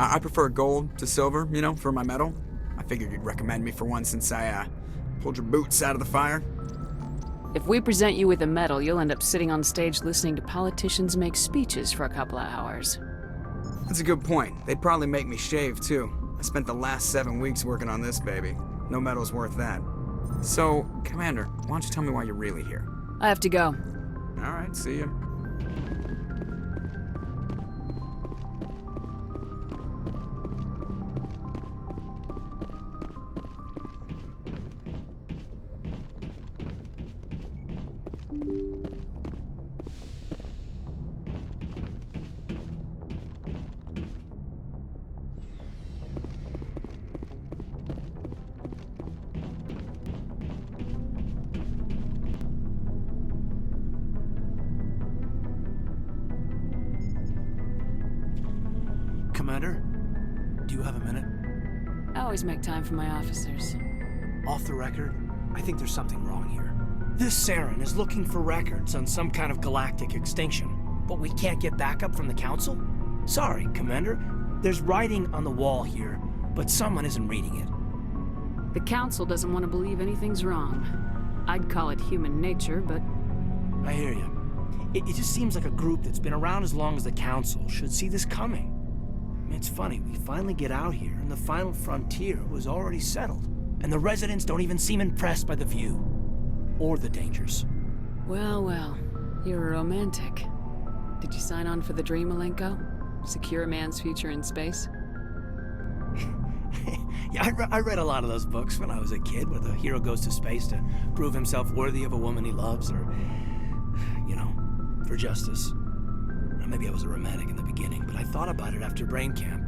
I prefer gold to silver, for my medal. I figured you'd recommend me for one since I pulled your boots out of the fire. If we present you with a medal, you'll end up sitting on stage listening to politicians make speeches for a couple of hours. That's a good point. They'd probably make me shave, too. I spent the last 7 weeks working on this baby. No medal's worth that. So, Commander, why don't you tell me why you're really here? I have to go. All right, see ya. Commander, do you have a minute? I always make time for my officers. Off the record, I think there's something wrong here. This Saren is looking for records on some kind of galactic extinction, but we can't get backup from the Council? Sorry, Commander. There's writing on the wall here, but someone isn't reading it. The Council doesn't want to believe anything's wrong. I'd call it human nature, but... I hear you. It just seems like a group that's been around as long as the Council should see this coming. It's funny, we finally get out here, and the final frontier was already settled. And the residents don't even seem impressed by the view. Or the dangers. Well, well. You're a romantic. Did you sign on for the dream, Malenko? Secure a man's future in space? Yeah, I read a lot of those books when I was a kid, where the hero goes to space to prove himself worthy of a woman he loves, or, for justice. Maybe I was a romantic in the beginning, but I thought about it after brain camp.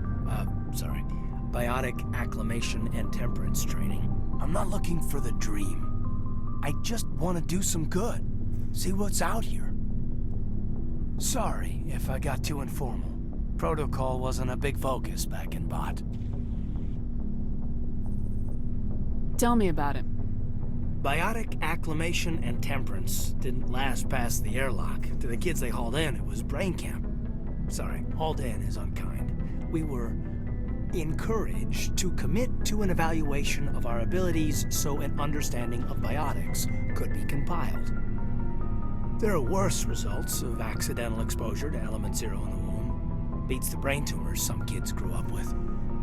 Biotic acclimation and temperance training. I'm not looking for the dream. I just want to do some good. See what's out here. Sorry if I got too informal. Protocol wasn't a big focus back in Bot. Tell me about it. Biotic acclimation and temperance didn't last past the airlock. To the kids they hauled in, it was brain camp. Sorry, hauled in is unkind. We were encouraged to commit to an evaluation of our abilities so an understanding of biotics could be compiled. There are worse results of accidental exposure to Element Zero in the womb. Beats the brain tumors some kids grew up with.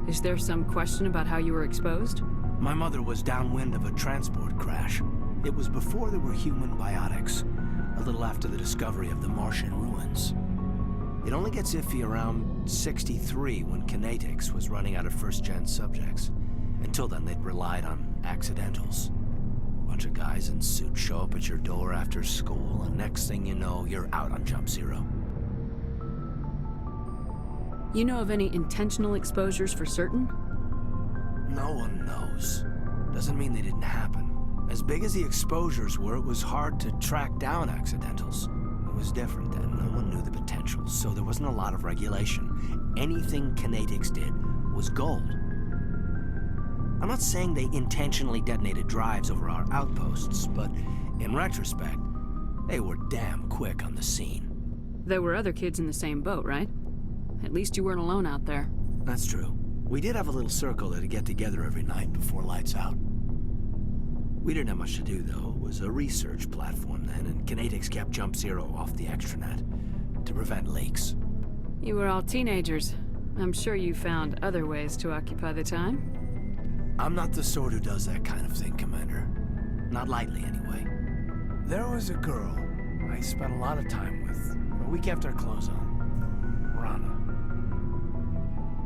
Is there some question about how you were exposed? My mother was downwind of a transport crash. It was before there were human biotics, a little after the discovery of the Martian ruins. It only gets iffy around 63 when Kinetics was running out of first-gen subjects. Until then, they'd relied on accidentals. Bunch of guys in suits show up at your door after school, and next thing you know, you're out on Jump Zero. You know of any intentional exposures for certain? No one knows. Doesn't mean they didn't happen. As big as the exposures were, it was hard to track down accidentals. It was different then. No one knew the potential, so there wasn't a lot of regulation. Anything Kinetics did was gold. I'm not saying they intentionally detonated drives over our outposts, but in retrospect, they were damn quick on the scene. There were other kids in the same boat, right? At least you weren't alone out there. That's true. We did have a little circle that'd get together every night before lights out. We didn't have much to do, though. It was a research platform then, and Kinetics kept Jump Zero off the extranet to prevent leaks. You were all teenagers. I'm sure you found other ways to occupy the time. I'm not the sort who does that kind of thing, Commander. Not lightly, anyway. There was a girl I spent a lot of time with. We kept our clothes on. Rana.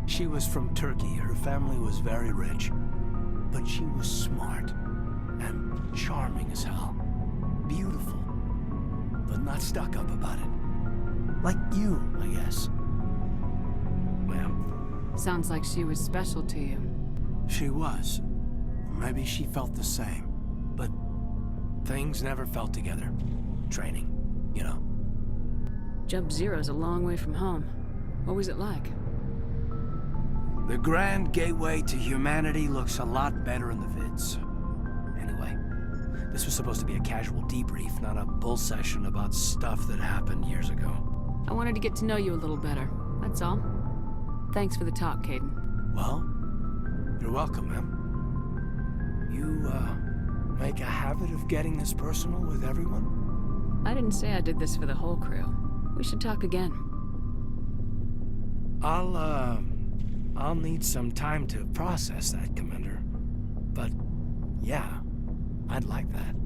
She was from Turkey. Her family was very rich. But she was smart. And charming as hell. Beautiful. But not stuck up about it. Like you, I guess. Ma'am. Sounds like she was special to you. She was. Maybe she felt the same. But things never felt together. Training, you know. Jump Zero's a long way from home. What was it like? The grand gateway to humanity looks a lot better in the vids. Anyway, this was supposed to be a casual debrief, not a bull session about stuff that happened years ago. I wanted to get to know you a little better, that's all. Thanks for the talk, Caden. Well, you're welcome, ma'am. You, make a habit of getting this personal with everyone? I didn't say I did this for the whole crew. We should talk again. I'll need some time to process that, Commander. But, yeah, I'd like that.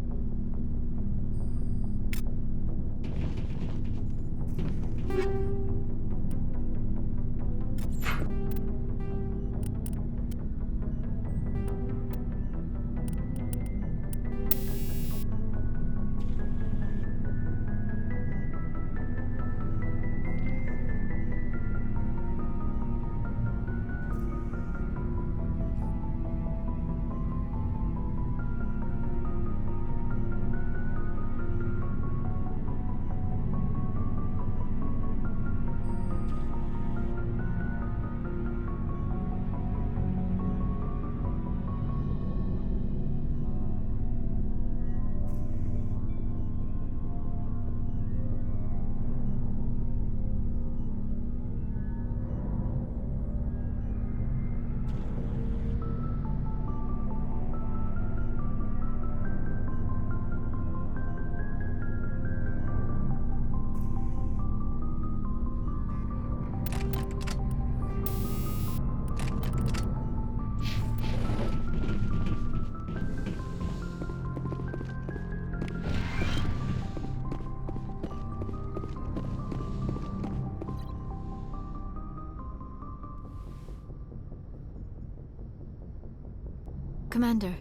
Commander,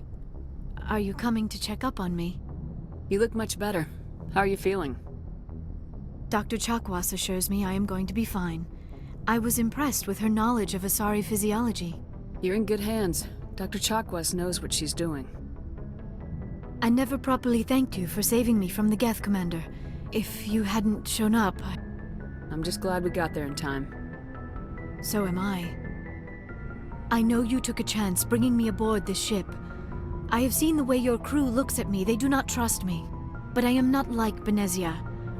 are you coming to check up on me? You look much better. How are you feeling? Dr. Chakwas assures me I am going to be fine. I was impressed with her knowledge of Asari physiology. You're in good hands. Dr. Chakwas knows what she's doing. I never properly thanked you for saving me from the Geth, Commander. If you hadn't shown up, I'm just glad we got there in time. so am I. I know you took a chance bringing me aboard this ship. I have seen the way your crew looks at me. They do not trust me. But I am not like Benezia.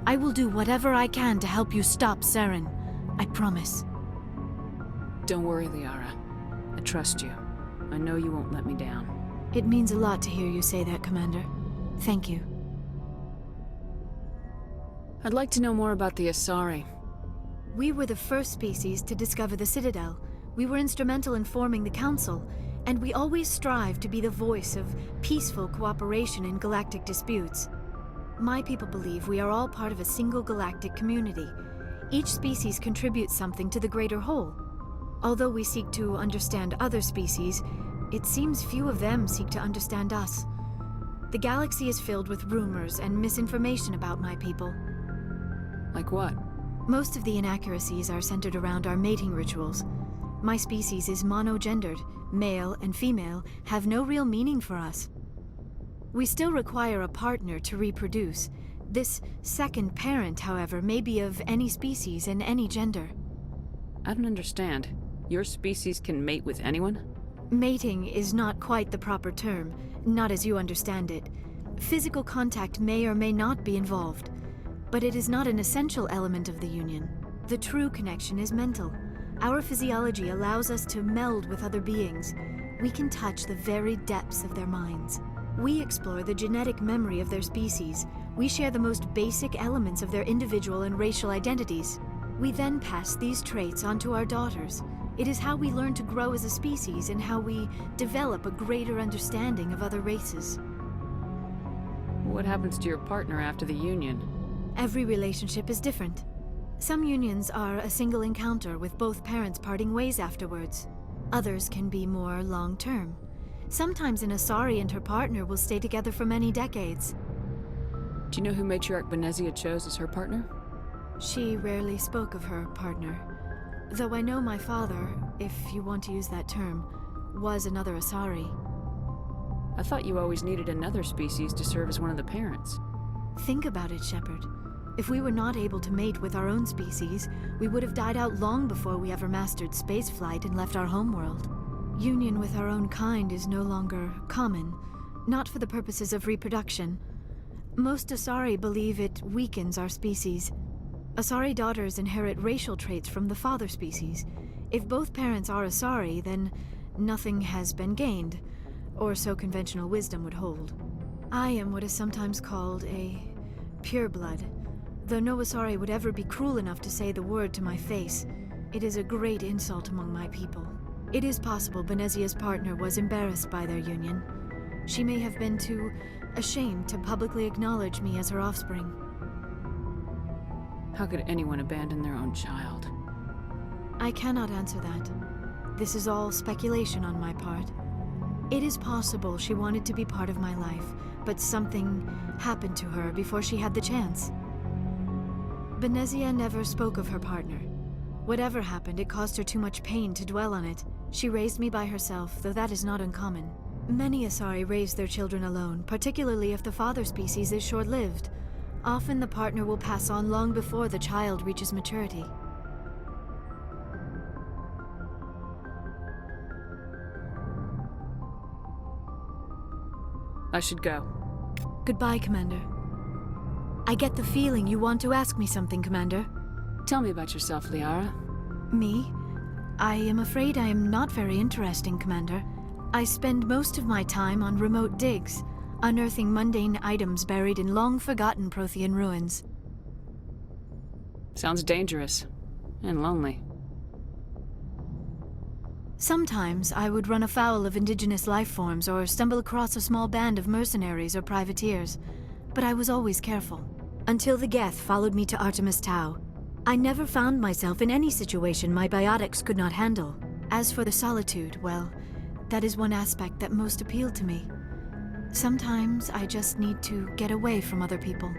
I will do whatever I can to help you stop Saren. I promise. Don't worry, Liara. I trust you. I know you won't let me down. It means a lot to hear you say that, Commander. Thank you. I'd like to know more about the Asari. We were the first species to discover the Citadel. We were instrumental in forming the Council, and we always strive to be the voice of peaceful cooperation in galactic disputes. My people believe we are all part of a single galactic community. Each species contributes something to the greater whole. Although we seek to understand other species, it seems few of them seek to understand us. The galaxy is filled with rumors and misinformation about my people. Like what? Most of the inaccuracies are centered around our mating rituals. My species is monogendered. Male and female have no real meaning for us. We still require a partner to reproduce. This second parent, however, may be of any species and any gender. I don't understand. Your species can mate with anyone? Mating is not quite the proper term, not as you understand it. Physical contact may or may not be involved, but it is not an essential element of the union. The true connection is mental. Our physiology allows us to meld with other beings. We can touch the very depths of their minds. We explore the genetic memory of their species. We share the most basic elements of their individual and racial identities. We then pass these traits on to our daughters. It is how we learn to grow as a species and how we develop a greater understanding of other races. What happens to your partner after the union? Every relationship is different. Some unions are a single encounter with both parents parting ways afterwards. Others can be more long-term. Sometimes an Asari and her partner will stay together for many decades. Do you know who Matriarch Benezia chose as her partner? She rarely spoke of her partner. Though I know my father, if you want to use that term, was another Asari. I thought you always needed another species to serve as one of the parents. Think about it, Shepard. If we were not able to mate with our own species, we would have died out long before we ever mastered spaceflight and left our homeworld. Union with our own kind is no longer common, not for the purposes of reproduction. Most Asari believe it weakens our species. Asari daughters inherit racial traits from the father species. If both parents are Asari, then nothing has been gained, or so conventional wisdom would hold. I am what is sometimes called a pureblood. Though no Asari would ever be cruel enough to say the word to my face, it is a great insult among my people. It is possible Benezia's partner was embarrassed by their union. She may have been too ashamed to publicly acknowledge me as her offspring. How could anyone abandon their own child? I cannot answer that. This is all speculation on my part. It is possible she wanted to be part of my life, but something happened to her before she had the chance. Benezia never spoke of her partner. Whatever happened, it caused her too much pain to dwell on it. She raised me by herself, though that is not uncommon. Many Asari raise their children alone, particularly if the father species is short-lived. Often the partner will pass on long before the child reaches maturity. I should go. Goodbye, Commander. I get the feeling you want to ask me something, Commander. Tell me about yourself, Liara. Me? I am afraid I am not very interesting, Commander. I spend most of my time on remote digs, unearthing mundane items buried in long-forgotten Prothean ruins. Sounds dangerous. And lonely. Sometimes I would run afoul of indigenous life forms or stumble across a small band of mercenaries or privateers, but I was always careful. Until the Geth followed me to Artemis Tau, I never found myself in any situation my biotics could not handle. As for the solitude, well, that is one aspect that most appealed to me. Sometimes I just need to get away from other people.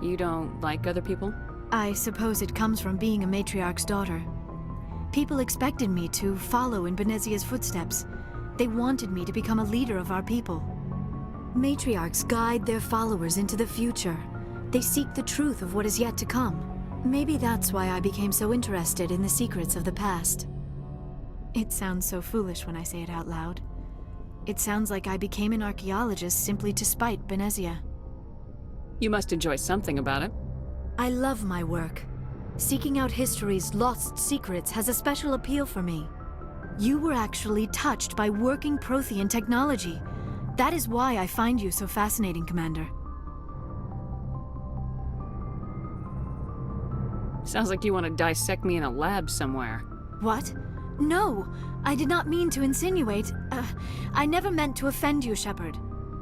You don't like other people? I suppose it comes from being a matriarch's daughter. People expected me to follow in Benezia's footsteps. They wanted me to become a leader of our people. Matriarchs guide their followers into the future. They seek the truth of what is yet to come. Maybe that's why I became so interested in the secrets of the past. It sounds so foolish when I say it out loud. It sounds like I became an archaeologist simply to spite Benezia. You must enjoy something about it. I love my work. Seeking out history's lost secrets has a special appeal for me. You were actually touched by working Prothean technology. That is why I find you so fascinating, Commander. Sounds like you want to dissect me in a lab somewhere. What? No, I did not mean to insinuate. I never meant to offend you, Shepard.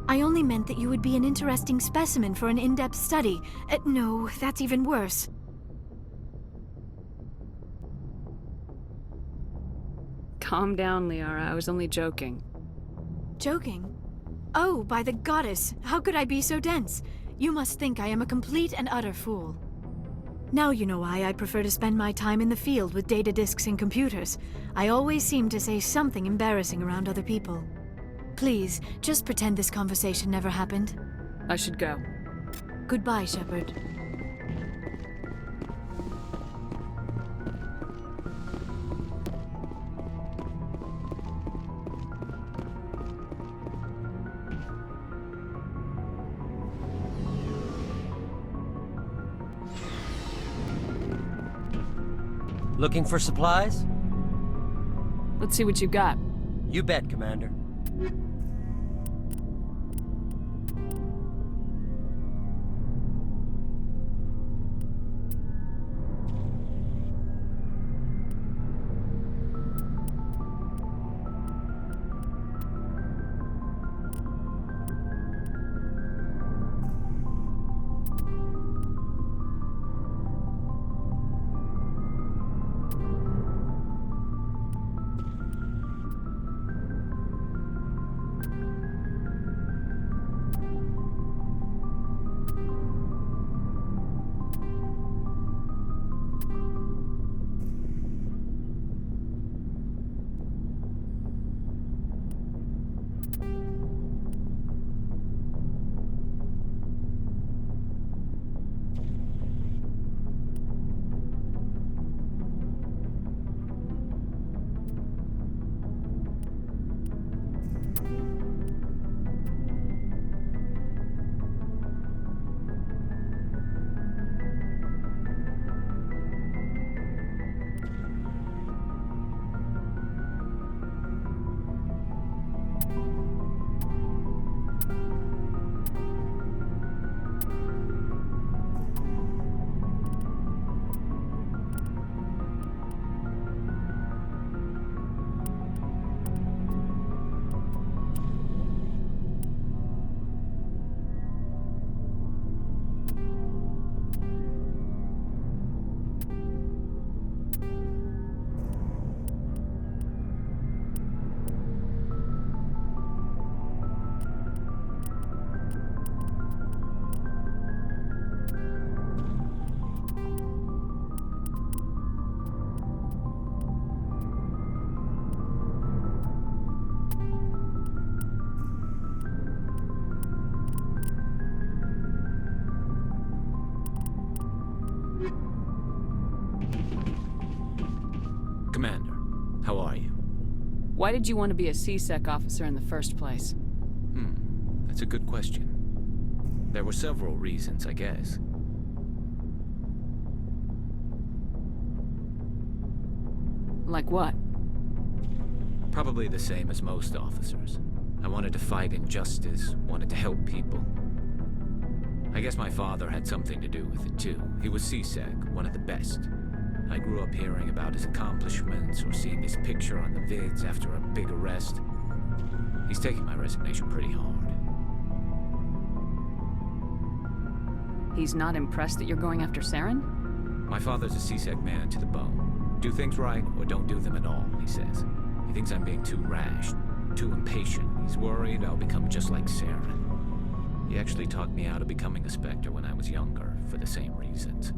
I only meant that you would be an interesting specimen for an in-depth study. No, that's even worse. Calm down, Liara. I was only joking. Joking? Oh, by the goddess, how could I be so dense? You must think I am a complete and utter fool. Now you know why I prefer to spend my time in the field with data disks and computers. I always seem to say something embarrassing around other people. Please, just pretend this conversation never happened. I should go. Goodbye, Shepard. Looking for supplies? Let's see what you got. You bet, Commander. Why did you want to be a C-Sec officer in the first place? That's a good question. There were several reasons, I guess. Like what? Probably the same as most officers. I wanted to fight injustice, wanted to help people. I guess my father had something to do with it too. He was C-Sec, one of the best. I grew up hearing about his accomplishments or seeing his picture on the vids after a big arrest. He's taking my resignation pretty hard. He's not impressed that you're going after Saren? My father's a C-Sec man to the bone. Do things right or don't do them at all, he says. He thinks I'm being too rash, too impatient. He's worried I'll become just like Saren. He actually talked me out of becoming a Spectre when I was younger, for the same reasons.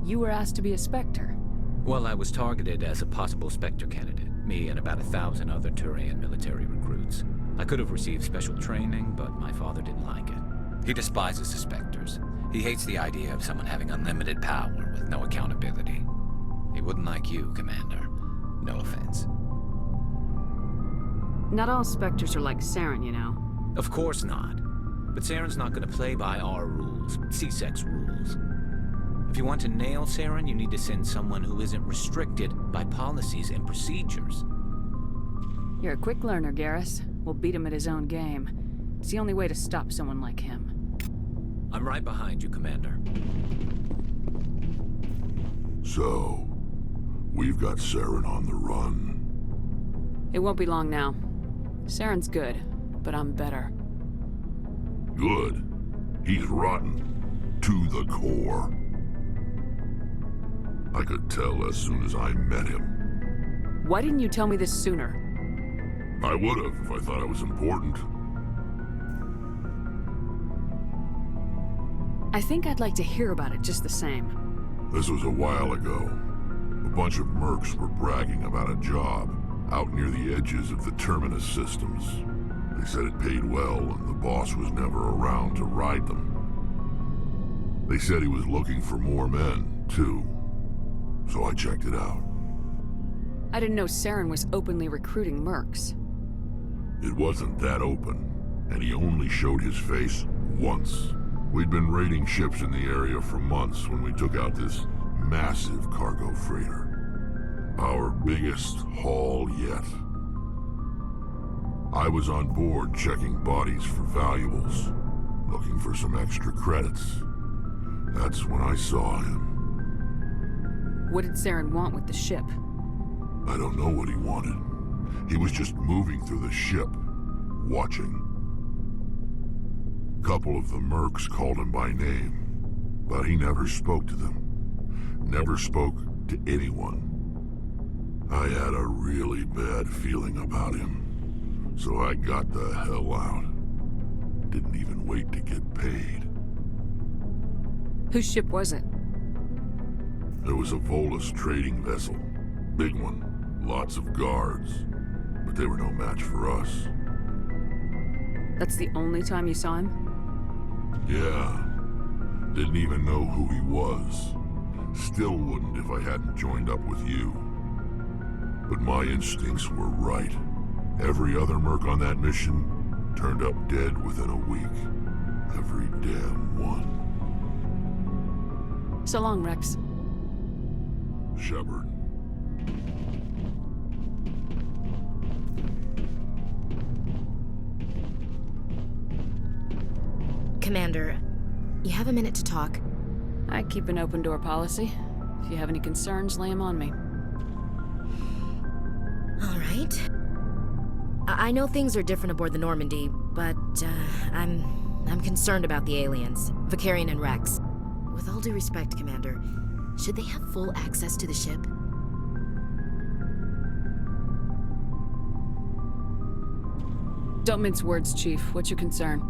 You were asked to be a Spectre. Well, I was targeted as a possible Spectre candidate, me and about 1,000 other Turian military recruits. I could have received special training, but my father didn't like it. He despises the Spectres. He hates the idea of someone having unlimited power with no accountability. He wouldn't like you, Commander. No offense. Not all Spectres are like Saren, you know. Of course not. But Saren's not going to play by our rules, C-Sec's rules. If you want to nail Saren, you need to send someone who isn't restricted by policies and procedures. You're a quick learner, Garrus. We'll beat him at his own game. It's the only way to stop someone like him. I'm right behind you, Commander. So, we've got Saren on the run. It won't be long now. Saren's good, but I'm better. Good. He's rotten. To the core. I could tell as soon as I met him. Why didn't you tell me this sooner? I would have if I thought it was important. I think I'd like to hear about it just the same. This was a while ago. A bunch of mercs were bragging about a job out near the edges of the Terminus systems. They said it paid well and the boss was never around to ride them. They said he was looking for more men, too. So I checked it out. I didn't know Saren was openly recruiting mercs. It wasn't that open, and he only showed his face once. We'd been raiding ships in the area for months when we took out this massive cargo freighter. Our biggest haul yet. I was on board checking bodies for valuables, looking for some extra credits. That's when I saw him. What did Saren want with the ship? I don't know what he wanted. He was just moving through the ship, watching. A couple of the mercs called him by name, but he never spoke to them. Never spoke to anyone. I had a really bad feeling about him, so I got the hell out. Didn't even wait to get paid. Whose ship was it? There was a Volus trading vessel. Big one. Lots of guards. But they were no match for us. That's the only time you saw him? Yeah. Didn't even know who he was. Still wouldn't if I hadn't joined up with you. But my instincts were right. Every other merc on that mission turned up dead within a week. Every damn one. So long, Rex. Shepard. Commander, you have a minute to talk? I keep an open door policy. If you have any concerns, lay them on me. All right. I know things are different aboard the Normandy, but I'm concerned about the aliens, Vakarian and Rex. With all due respect, Commander, should they have full access to the ship? Don't mince words, Chief. What's your concern?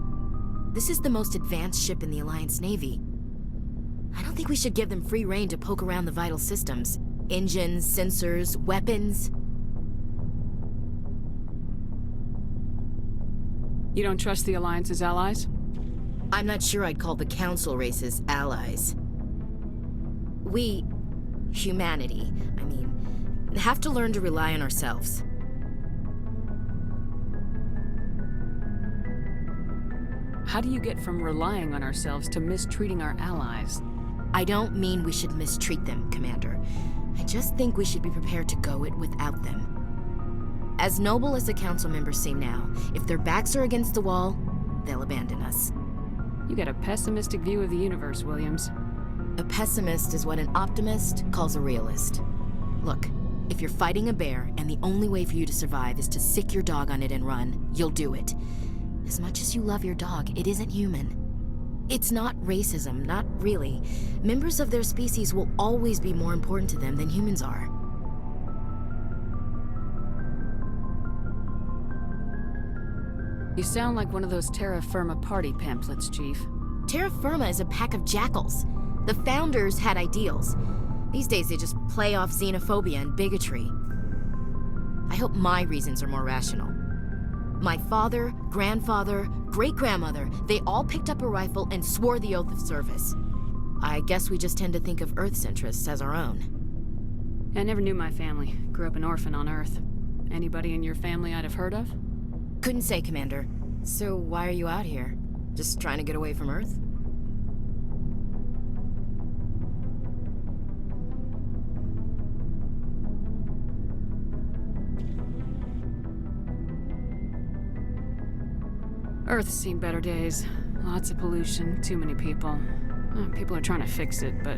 This is the most advanced ship in the Alliance Navy. I don't think we should give them free rein to poke around the vital systems. Engines, sensors, weapons. You don't trust the Alliance's allies? I'm not sure I'd call the Council races allies. We, humanity, have to learn to rely on ourselves. how do you get from relying on ourselves to mistreating our allies? I don't mean we should mistreat them, Commander. I just think we should be prepared to go it without them. As noble as the council members seem now, if their backs are against the wall, they'll abandon us. You got a pessimistic view of the universe, Williams. A pessimist is what an optimist calls a realist. Look, if you're fighting a bear and the only way for you to survive is to sick your dog on it and run, you'll do it. As much as you love your dog, it isn't human. It's not racism, not really. Members of their species will always be more important to them than humans are. You sound like one of those Terra Firma party pamphlets, Chief. Terra Firma is a pack of jackals. The founders had ideals. These days they just play off xenophobia and bigotry. I hope my reasons are more rational. My father, grandfather, great-grandmother, they all picked up a rifle and swore the oath of service. I guess we just tend to think of Earth's interests as our own. I never knew my family. Grew up an orphan on Earth. Anybody in your family I'd have heard of? Couldn't say, Commander. So why are you out here? Just trying to get away from Earth? Earth's seen better days. Lots of pollution, too many people. People are trying to fix it, but...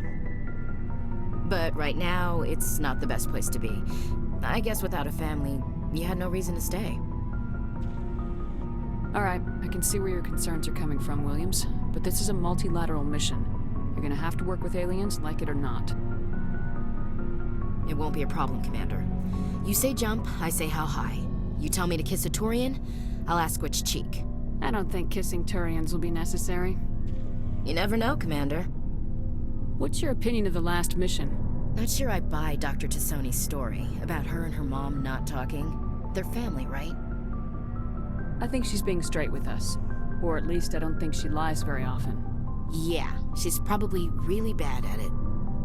But right now, it's not the best place to be. I guess without a family, you had no reason to stay. Alright, I can see where your concerns are coming from, Williams. But this is a multilateral mission. You're gonna have to work with aliens, like it or not. It won't be a problem, Commander. You say jump, I say how high. You tell me to kiss a Turian, I'll ask which cheek. I don't think kissing Turians will be necessary. You never know, Commander. What's your opinion of the last mission? Not sure I buy Dr. Tassoni's story about her and her mom not talking. They're family, right? I think she's being straight with us. Or at least I don't think she lies very often. Yeah, she's probably really bad at it.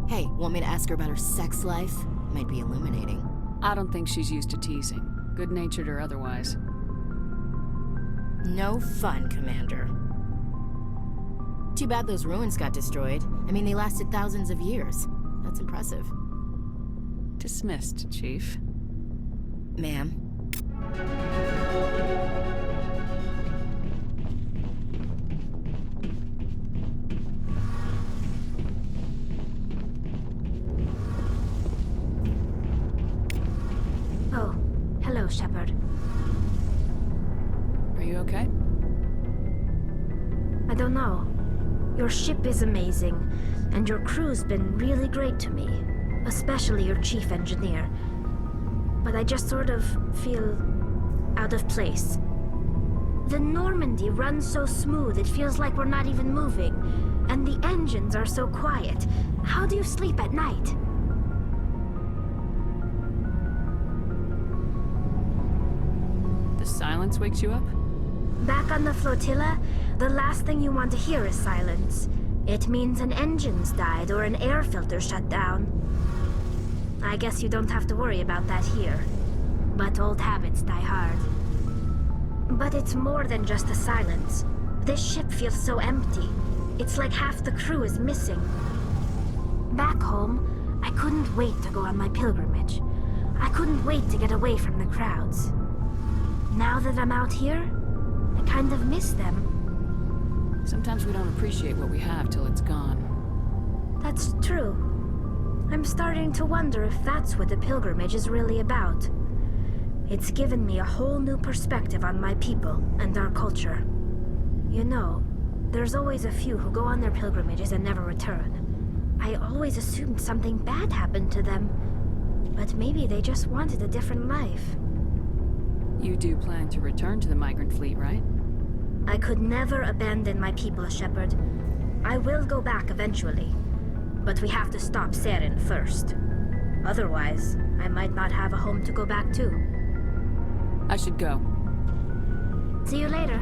Hey, want me to ask her about her sex life? Might be illuminating. I don't think she's used to teasing, good-natured or otherwise. No fun, Commander. Too bad those ruins got destroyed. I mean, they lasted thousands of years. That's impressive. Dismissed, Chief. Ma'am. Oh, hello, Shepard. Are you okay? I don't know. Your ship is amazing, and your crew's been really great to me, especially your chief engineer. But I just sort of feel out of place. The Normandy runs so smooth it feels like we're not even moving, and the engines are so quiet. How do you sleep at night? The silence wakes you up? Back on the flotilla, the last thing you want to hear is silence. It means an engine's died or an air filter shut down. I guess you don't have to worry about that here. But old habits die hard. But it's more than just the silence. This ship feels so empty. It's like half the crew is missing. Back home, I couldn't wait to go on my pilgrimage. I couldn't wait to get away from the crowds. Now that I'm out here, I kind of miss them. Sometimes we don't appreciate what we have till it's gone. That's true. I'm starting to wonder if that's what the pilgrimage is really about. It's given me a whole new perspective on my people and our culture. You know, there's always a few who go on their pilgrimages and never return. I always assumed something bad happened to them, but maybe they just wanted a different life. You do plan to return to the migrant fleet, right? I could never abandon my people, Shepard. I will go back eventually, but we have to stop Saren first. Otherwise, I might not have a home to go back to. I should go. See you later.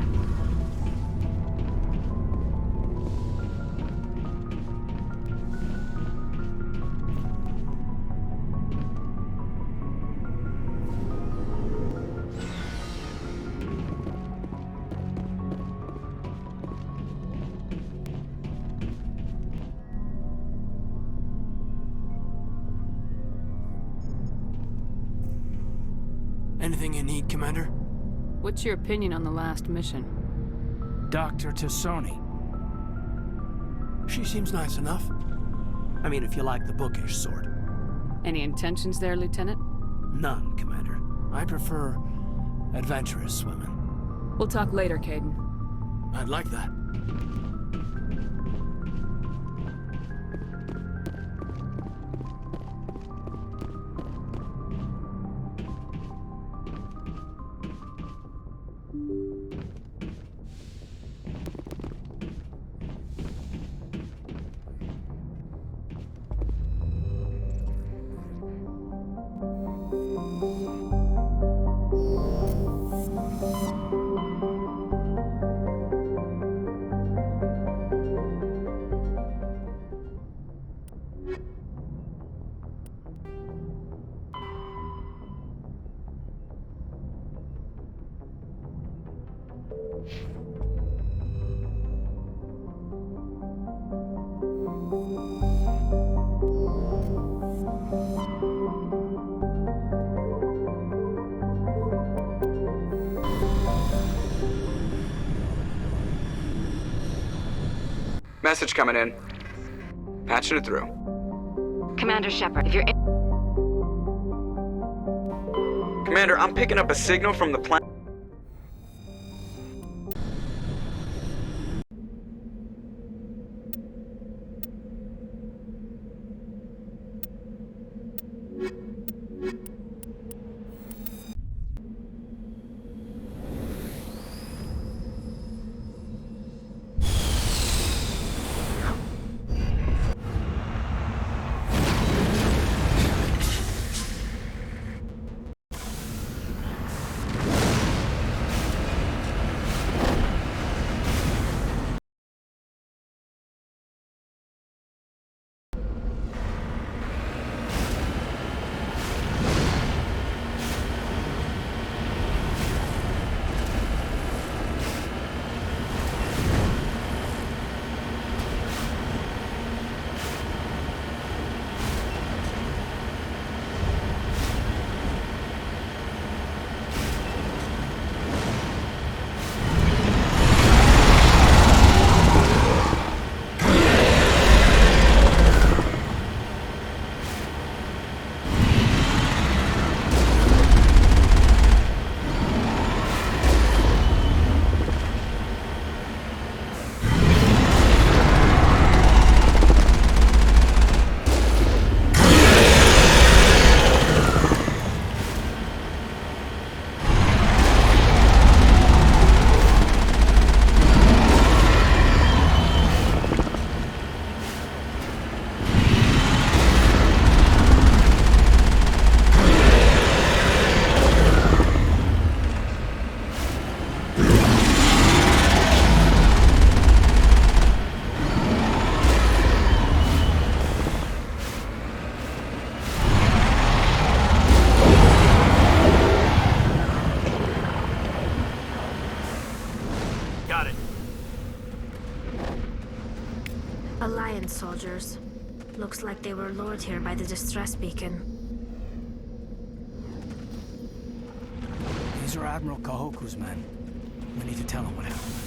Anything you need, Commander? What's your opinion on the last mission? Dr. Tassoni. She seems nice enough. I mean, if you like the bookish sort. Any intentions there, Lieutenant? None, Commander. I prefer adventurous women. We'll talk later, Caden. I'd like that. Message coming in. Patching it through. Commander Shepard, if you're Commander, I'm picking up a signal from the planet. Alliance soldiers. Looks like they were lured here by the distress beacon. These are Admiral Kahoku's men. We need to tell him what happened.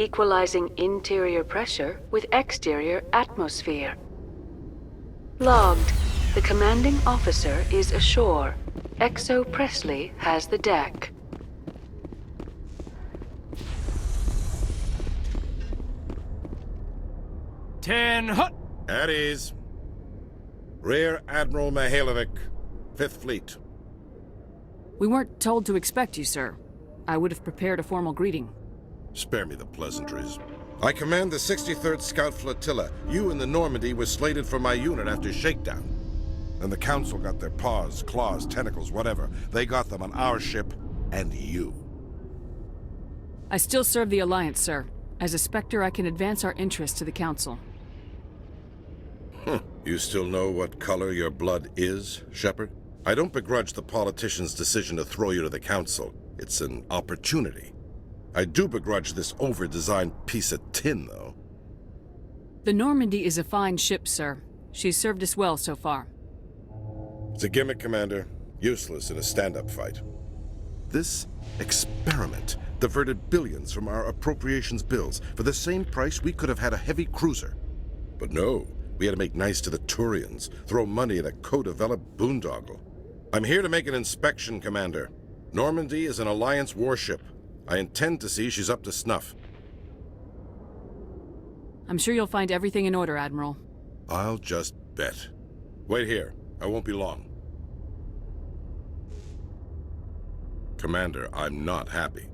equalizing interior pressure with exterior atmosphere. Logged. The commanding officer is ashore. Exo Presley has the deck. Ten hut! At ease. Rear Admiral Mihailovic, 5th Fleet. We weren't told to expect you, sir. I would have prepared a formal greeting. Spare me the pleasantries. I command the 63rd Scout Flotilla. You and the Normandy were slated for my unit after shakedown. And the Council got their paws, claws, tentacles, whatever. They got them on our ship, and you. I still serve the Alliance, sir. As a Spectre, I can advance our interests to the Council. You still know what color your blood is, Shepard? I don't begrudge the politician's decision to throw you to the Council. It's an opportunity. I do begrudge this over-designed piece of tin, though. The Normandy is a fine ship, sir. She's served us well so far. It's a gimmick, Commander. Useless in a stand-up fight. This experiment diverted billions from our appropriations bills. For the same price, we could have had a heavy cruiser. But no, we had to make nice to the Turians, throw money at a co-developed boondoggle. I'm here to make an inspection, Commander. Normandy is an Alliance warship. I intend to see she's up to snuff. I'm sure you'll find everything in order, Admiral. I'll just bet. Wait here. I won't be long. Commander, I'm not happy.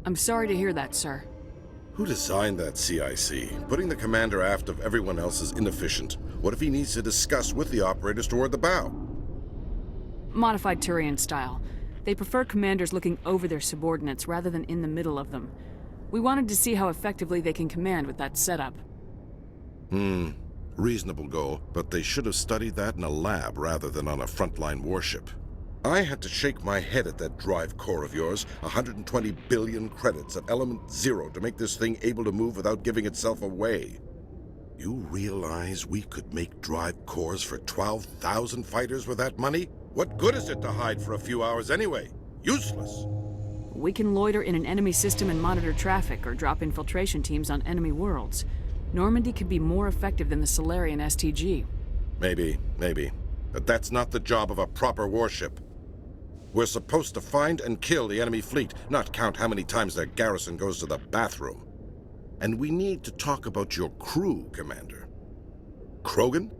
I'm sorry to hear that, sir. Who designed that CIC? Putting the commander aft of everyone else is inefficient. What if he needs to discuss with the operators toward the bow? Modified Turian style. They prefer commanders looking over their subordinates rather than in the middle of them. We wanted to see how effectively they can command with that setup. Reasonable goal, but they should have studied that in a lab rather than on a frontline warship. I had to shake my head at that drive core of yours. 120 billion credits at element 0 to make this thing able to move without giving itself away. You realize we could make drive cores for 12,000 fighters with that money? What good is it to hide for a few hours anyway? Useless. We can loiter in an enemy system and monitor traffic or drop infiltration teams on enemy worlds. Normandy could be more effective than the Solarian STG. Maybe. But that's not the job of a proper warship. We're supposed to find and kill the enemy fleet, not count how many times their garrison goes to the bathroom. And we need to talk about your crew, Commander. Krogan?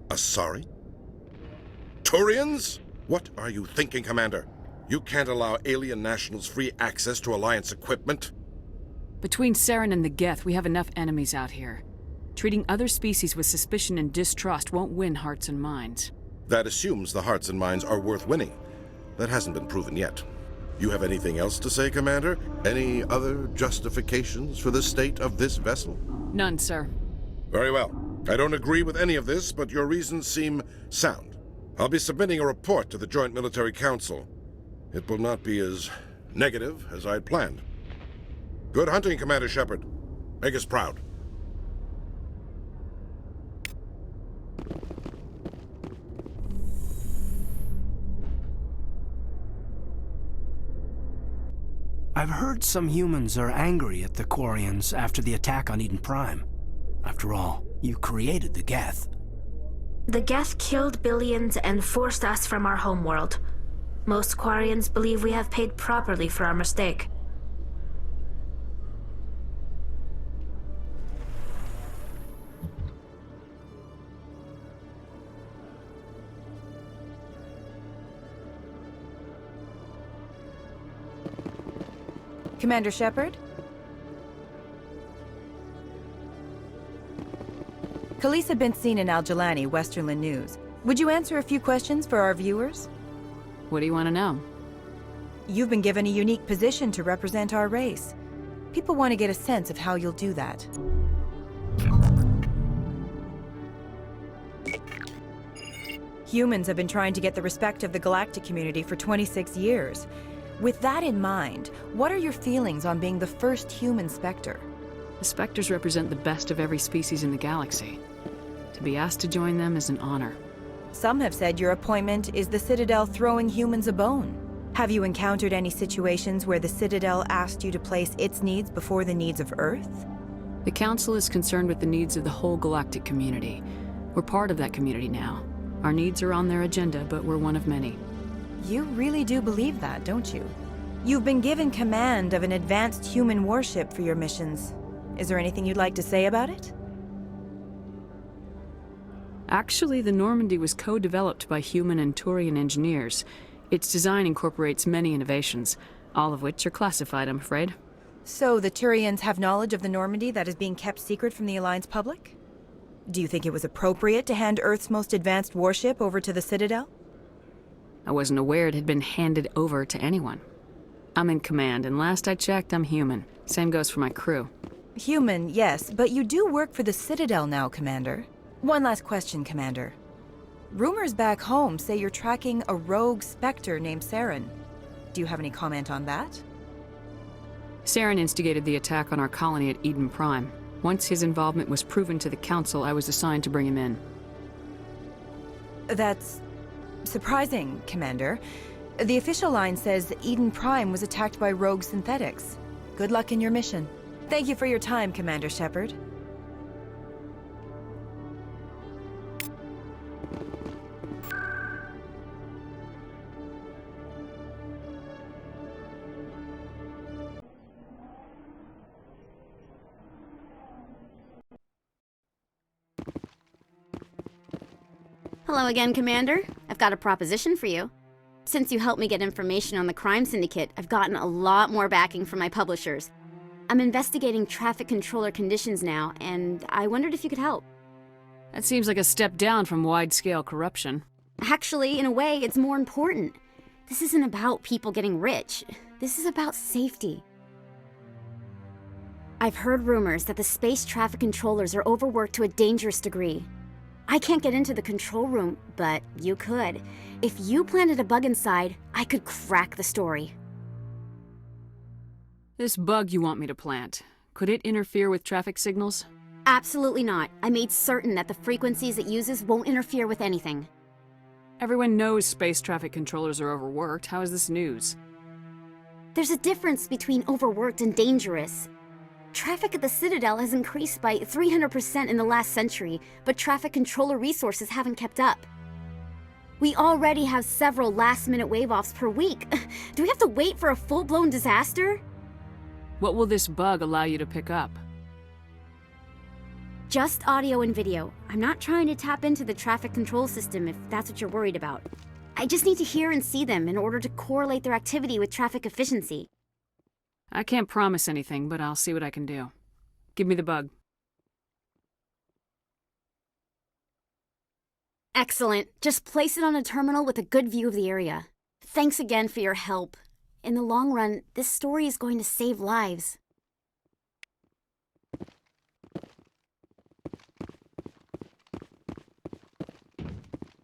Asari? Turians? What are you thinking, Commander? You can't allow alien nationals free access to Alliance equipment? Between Saren and the Geth, we have enough enemies out here. Treating other species with suspicion and distrust won't win hearts and minds. That assumes the hearts and minds are worth winning. That hasn't been proven yet. You have anything else to say, Commander? Any other justifications for the state of this vessel? None, sir. Very well. I don't agree with any of this, but your reasons seem sound. I'll be submitting a report to the Joint Military Council. It will not be as negative as I'd planned. Good hunting, Commander Shepard. Make us proud. I've heard some humans are angry at the Quarians after the attack on Eden Prime. After all, you created the Geth. The Geth killed billions and forced us from our homeworld. Most Quarians believe we have paid properly for our mistake. Commander Shepard? Khalisah bint Sinan Al-Jilani, Westerland News. Would you answer a few questions for our viewers? What do you want to know? You've been given a unique position to represent our race. People want to get a sense of how you'll do that. Humans have been trying to get the respect of the galactic community for 26 years. With that in mind, what are your feelings on being the first human Spectre? The Spectres represent the best of every species in the galaxy. To be asked to join them is an honor. Some have said your appointment is the Citadel throwing humans a bone. Have you encountered any situations where the Citadel asked you to place its needs before the needs of Earth? The Council is concerned with the needs of the whole galactic community. We're part of that community now. Our needs are on their agenda, but we're one of many. You really do believe that, don't you? You've been given command of an advanced human warship for your missions. Is there anything you'd like to say about it? Actually, the Normandy was co-developed by human and Turian engineers. Its design incorporates many innovations, all of which are classified, I'm afraid. So the Turians have knowledge of the Normandy that is being kept secret from the Alliance public? Do you think it was appropriate to hand Earth's most advanced warship over to the Citadel? I wasn't aware it had been handed over to anyone. I'm in command, and last I checked, I'm human. Same goes for my crew. Human, yes, but you do work for the Citadel now, Commander. One last question, Commander. Rumors back home say you're tracking a rogue Spectre named Saren. Do you have any comment on that? Saren instigated the attack on our colony at Eden Prime. Once his involvement was proven to the Council, I was assigned to bring him in. That's surprising, Commander. The official line says that Eden Prime was attacked by rogue synthetics. Good luck in your mission. Thank you for your time, Commander Shepard. Hello again, Commander. I've got a proposition for you. Since you helped me get information on the crime syndicate, I've gotten a lot more backing from my publishers. I'm investigating traffic controller conditions now, and I wondered if you could help. That seems like a step down from wide-scale corruption. Actually, in a way, it's more important. This isn't about people getting rich. This is about safety. I've heard rumors that the space traffic controllers are overworked to a dangerous degree. I can't get into the control room, but you could. If you planted a bug inside, I could crack the story. This bug you want me to plant, could it interfere with traffic signals? Absolutely not. I made certain that the frequencies it uses won't interfere with anything. Everyone knows space traffic controllers are overworked. How is this news? There's a difference between overworked and dangerous. Traffic at the Citadel has increased by 300% in the last century, but traffic controller resources haven't kept up. We already have several last-minute wave-offs per week. Do we have to wait for a full-blown disaster? What will this bug allow you to pick up? Just audio and video. I'm not trying to tap into the traffic control system if that's what you're worried about. I just need to hear and see them in order to correlate their activity with traffic efficiency. I can't promise anything, but I'll see what I can do. Give me the bug. Excellent. Just place it on a terminal with a good view of the area. Thanks again for your help. In the long run, this story is going to save lives.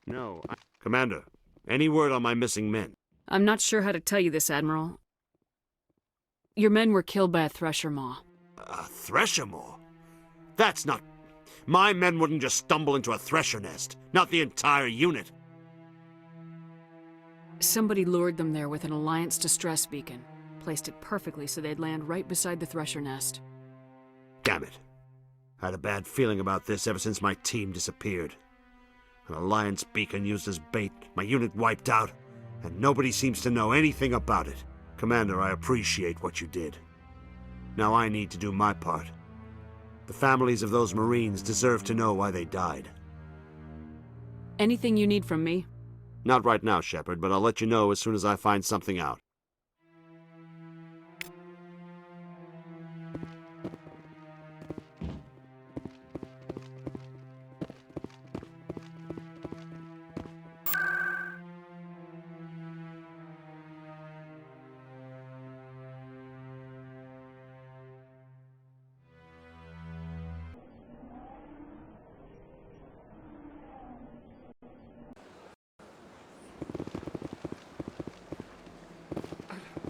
No, Commander, any word on my missing men? I'm not sure how to tell you this, Admiral. Your men were killed by a Thresher Maw. A Thresher Maw? That's not... My men wouldn't just stumble into a Thresher nest. Not the entire unit. Somebody lured them there with an Alliance distress beacon. Placed it perfectly so they'd land right beside the Thresher nest. Damn it. I had a bad feeling about this ever since my team disappeared. An Alliance beacon used as bait, my unit wiped out, and nobody seems to know anything about it. Commander, I appreciate what you did. Now I need to do my part. The families of those Marines deserve to know why they died. Anything you need from me? Not right now, Shepard, but I'll let you know as soon as I find something out.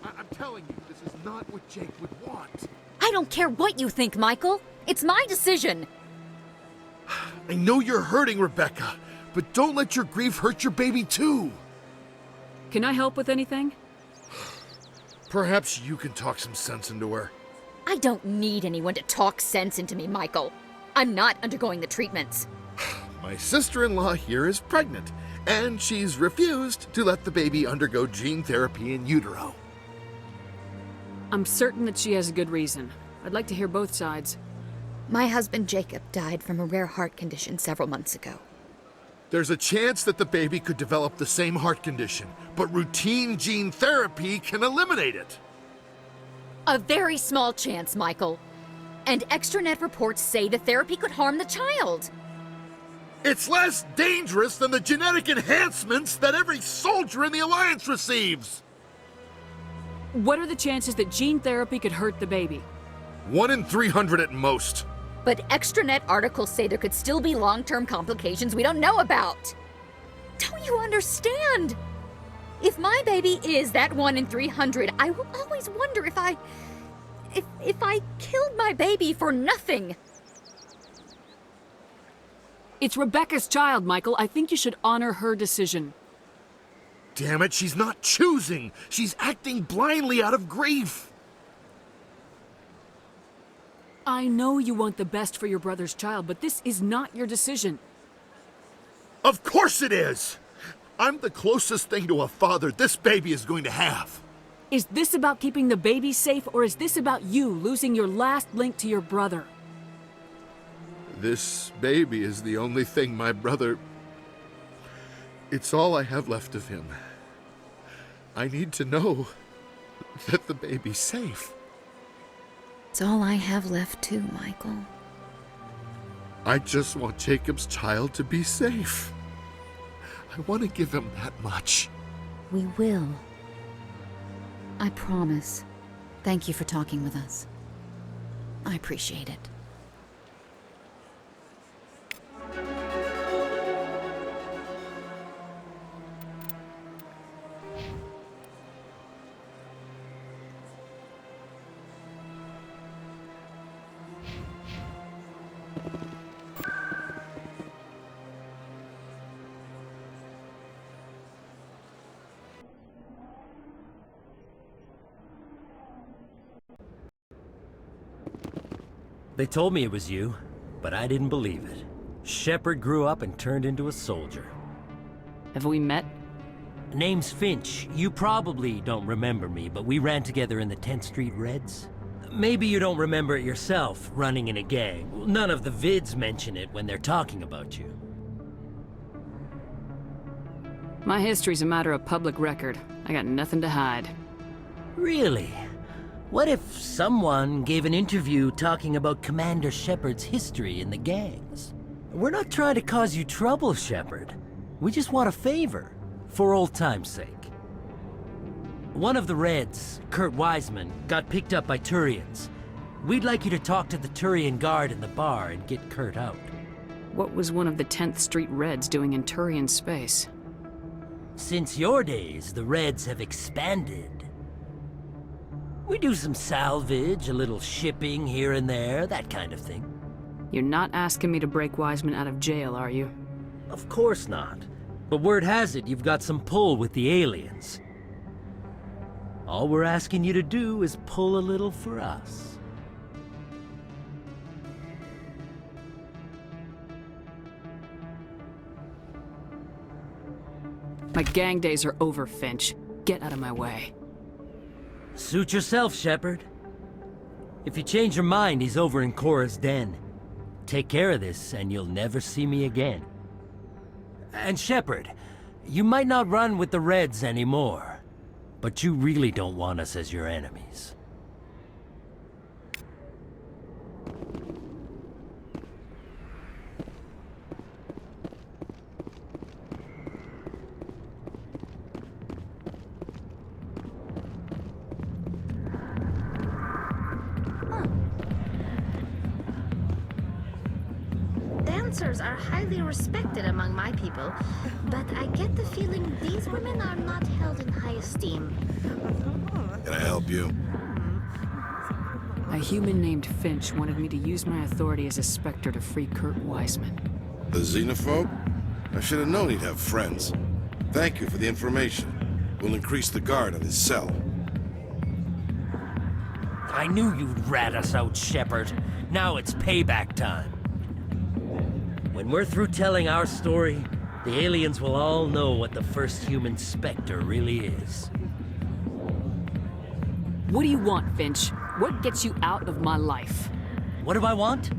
I'm telling you, this is not what Jake would want. I don't care what you think, Michael. It's my decision. I know you're hurting, Rebecca, but don't let your grief hurt your baby too. Can I help with anything? Perhaps you can talk some sense into her. I don't need anyone to talk sense into me, Michael. I'm not undergoing the treatments. My sister-in-law here is pregnant, and she's refused to let the baby undergo gene therapy in utero. I'm certain that she has a good reason. I'd like to hear both sides. My husband Jacob died from a rare heart condition several months ago. There's a chance that the baby could develop the same heart condition, but routine gene therapy can eliminate it. A very small chance, Michael. And extranet reports say the therapy could harm the child. It's less dangerous than the genetic enhancements that every soldier in the Alliance receives. What are the chances that gene therapy could hurt the baby? 1 in 300 at most. But extranet articles say there could still be long-term complications we don't know about. Don't you understand? If my baby is that 1 in 300, I will always wonder if I killed my baby for nothing. It's Rebecca's child, Michael. I think you should honor her decision. Damn it, she's not choosing. She's acting blindly out of grief. I know you want the best for your brother's child, but this is not your decision. Of course it is! I'm the closest thing to a father this baby is going to have. Is this about keeping the baby safe, or is this about you losing your last link to your brother? This baby is the only thing my brother... It's all I have left of him. I need to know that the baby's safe. It's all I have left too, Michael. I just want Jacob's child to be safe. I want to give him that much. We will. I promise. Thank you for talking with us. I appreciate it. They told me it was you, but I didn't believe it. Shepard grew up and turned into a soldier. Have we met? Name's Finch. You probably don't remember me, but we ran together in the 10th Street Reds. Maybe you don't remember it yourself, running in a gang. None of the vids mention it when they're talking about you. My history's a matter of public record. I got nothing to hide. Really? What if someone gave an interview talking about Commander Shepard's history in the gangs? We're not trying to cause you trouble, Shepard. We just want a favor, for old time's sake. One of the Reds, Kurt Wiseman, got picked up by Turians. We'd like you to talk to the Turian guard in the bar and get Kurt out. What was one of the 10th Street Reds doing in Turian space? Since your days, the Reds have expanded. We do some salvage, a little shipping here and there, that kind of thing. You're not asking me to break Wiseman out of jail, are you? Of course not. But word has it you've got some pull with the aliens. All we're asking you to do is pull a little for us. My gang days are over, Finch. Get out of my way. Suit yourself, Shepard. If you change your mind, he's over in Cora's den. Take care of this, and you'll never see me again. And Shepard, you might not run with the Reds anymore, but you really don't want us as your enemies. Dancers are highly respected among my people, but I get the feeling these women are not held in high esteem. Can I help you? A human named Finch wanted me to use my authority as a Spectre to free Kurt Wiseman. The xenophobe? I should have known he'd have friends. Thank you for the information. We'll increase the guard on his cell. I knew you'd rat us out, Shepard. Now it's payback time. When we're through telling our story, the aliens will all know what the first human Spectre really is. What do you want, Finch? What gets you out of my life? What do I want?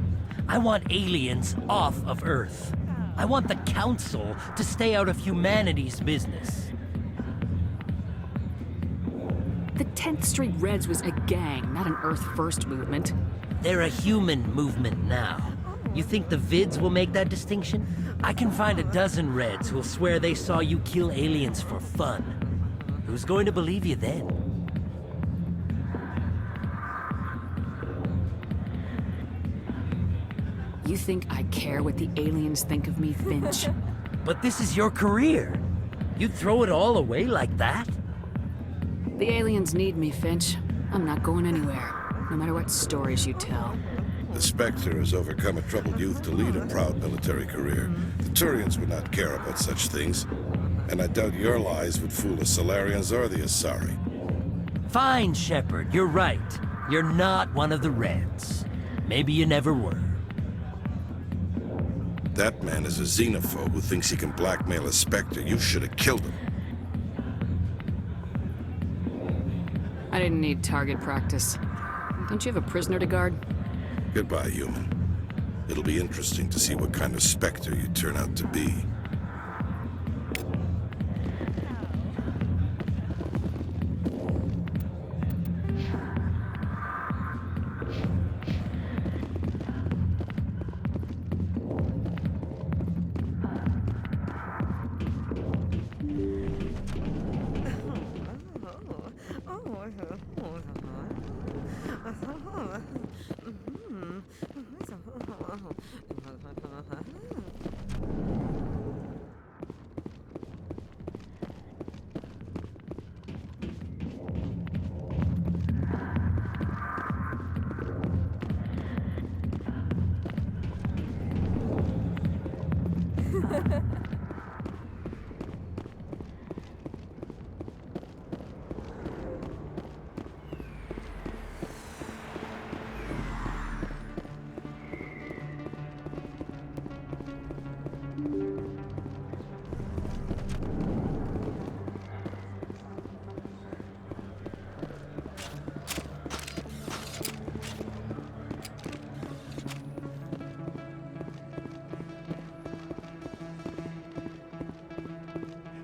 I want aliens off of Earth. I want the Council to stay out of humanity's business. The 10th Street Reds was a gang, not an Earth First movement. They're a human movement now. You think the Vids will make that distinction? I can find a dozen Reds who'll swear they saw you kill aliens for fun. Who's going to believe you then? You think I care what the aliens think of me, Finch? But this is your career. You'd throw it all away like that? The aliens need me, Finch. I'm not going anywhere, no matter what stories you tell. The Spectre has overcome a troubled youth to lead a proud military career. The Turians would not care about such things, and I doubt your lies would fool the Solarians or the Asari. Fine, Shepard, you're right. You're not one of the Reds. Maybe you never were. That man is a xenophobe who thinks he can blackmail a Spectre. You should have killed him. I didn't need target practice. Don't you have a prisoner to guard? Goodbye, human. It'll be interesting to see what kind of Spectre you turn out to be.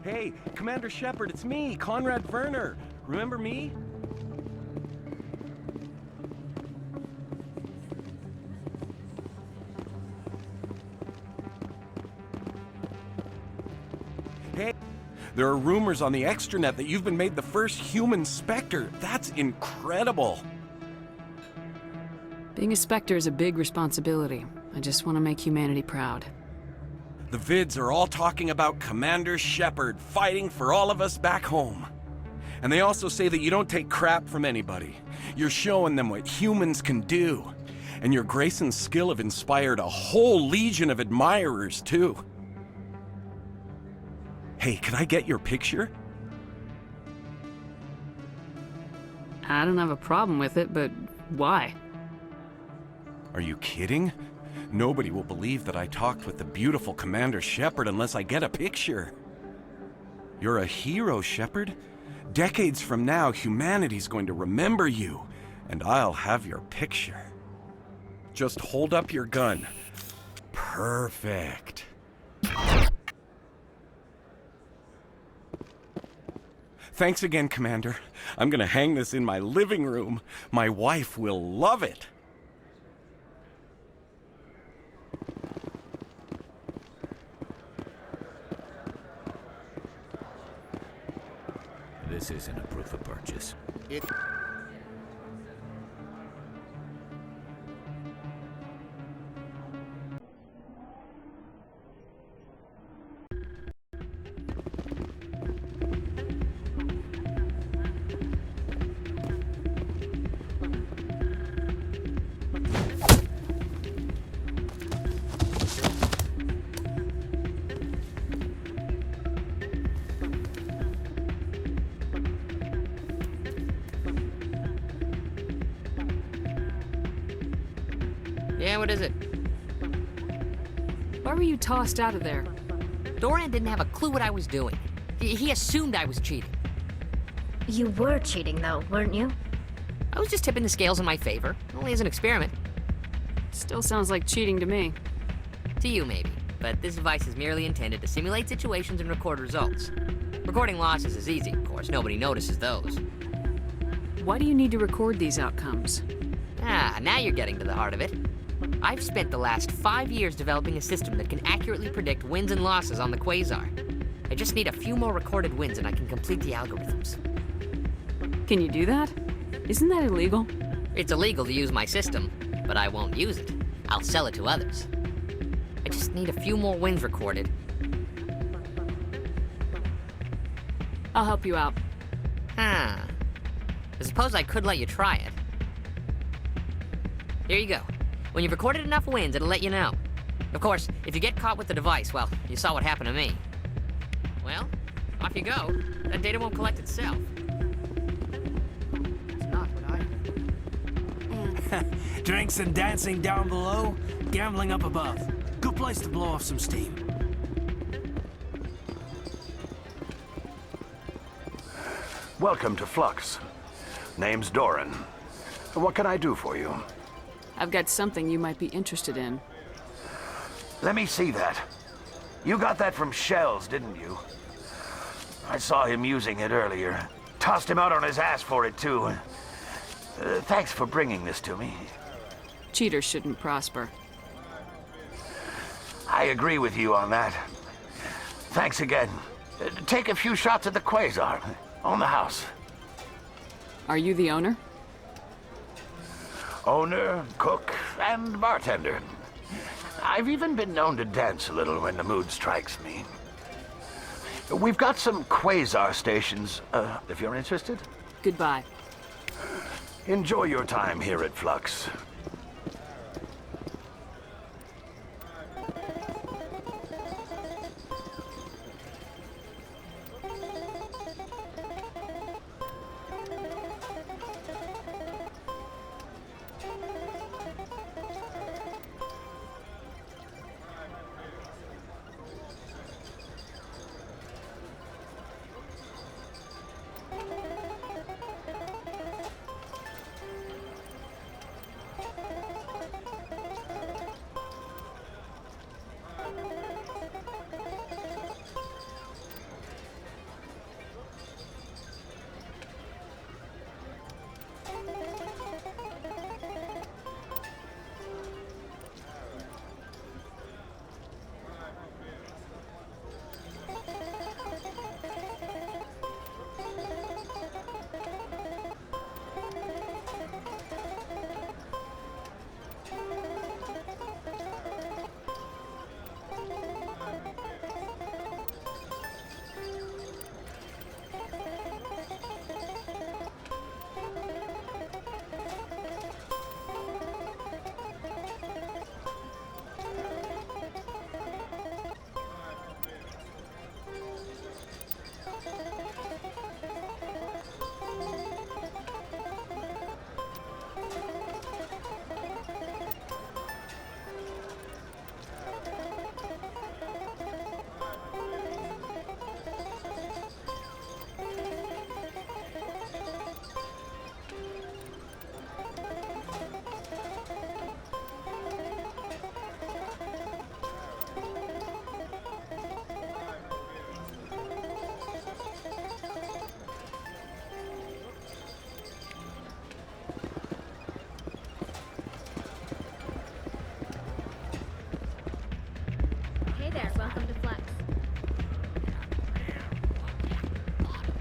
Hey, Commander Shepard, it's me, Conrad Werner. Remember me? Hey, there are rumors on the extranet that you've been made the first human Spectre. That's incredible. Being a Spectre is a big responsibility. I just want to make humanity proud. The Vids are all talking about Commander Shepard fighting for all of us back home. And they also say that you don't take crap from anybody. You're showing them what humans can do. And your grace and skill have inspired a whole legion of admirers, too. Hey, could I get your picture? I don't have a problem with it, but why? Are you kidding? Nobody will believe that I talked with the beautiful Commander Shepard unless I get a picture. You're a hero, Shepard. Decades from now, humanity's going to remember you, and I'll have your picture. Just hold up your gun. Perfect. Thanks again, Commander. I'm gonna hang this in my living room. My wife will love it. This isn't a proof of purchase. Yeah, what is it? Why were you tossed out of there? Doran didn't have a clue what I was doing. He assumed I was cheating. You were cheating, though, weren't you? I was just tipping the scales in my favor, only as an experiment. Still sounds like cheating to me. To you, maybe. But this device is merely intended to simulate situations and record results. Recording losses is easy, of course. Nobody notices those. Why do you need to record these outcomes? Ah, now you're getting to the heart of it. I've spent the last 5 years developing a system that can accurately predict wins and losses on the Quasar. I just need a few more recorded wins and I can complete the algorithms. Can you do that? Isn't that illegal? It's illegal to use my system, but I won't use it. I'll sell it to others. I just need a few more wins recorded. I'll help you out. Huh. I suppose I could let you try it. Here you go. When you've recorded enough wins, it'll let you know. Of course, if you get caught with the device, well, you saw what happened to me. Well, off you go. That data won't collect itself. It's not what I... Drinks and dancing down below, gambling up above. Good place to blow off some steam. Welcome to Flux. Name's Doran. What can I do for you? I've got something you might be interested in. Let me see that. You got that from Shells, didn't you? I saw him using it earlier. Tossed him out on his ass for it, too. Thanks for bringing this to me. Cheaters shouldn't prosper. I agree with you on that. Thanks again. Take a few shots at the Quasar. On the house. Are you the owner? Owner, cook, and bartender. I've even been known to dance a little when the mood strikes me. We've got some Quasar stations, if you're interested. Goodbye. Enjoy your time here at Flux.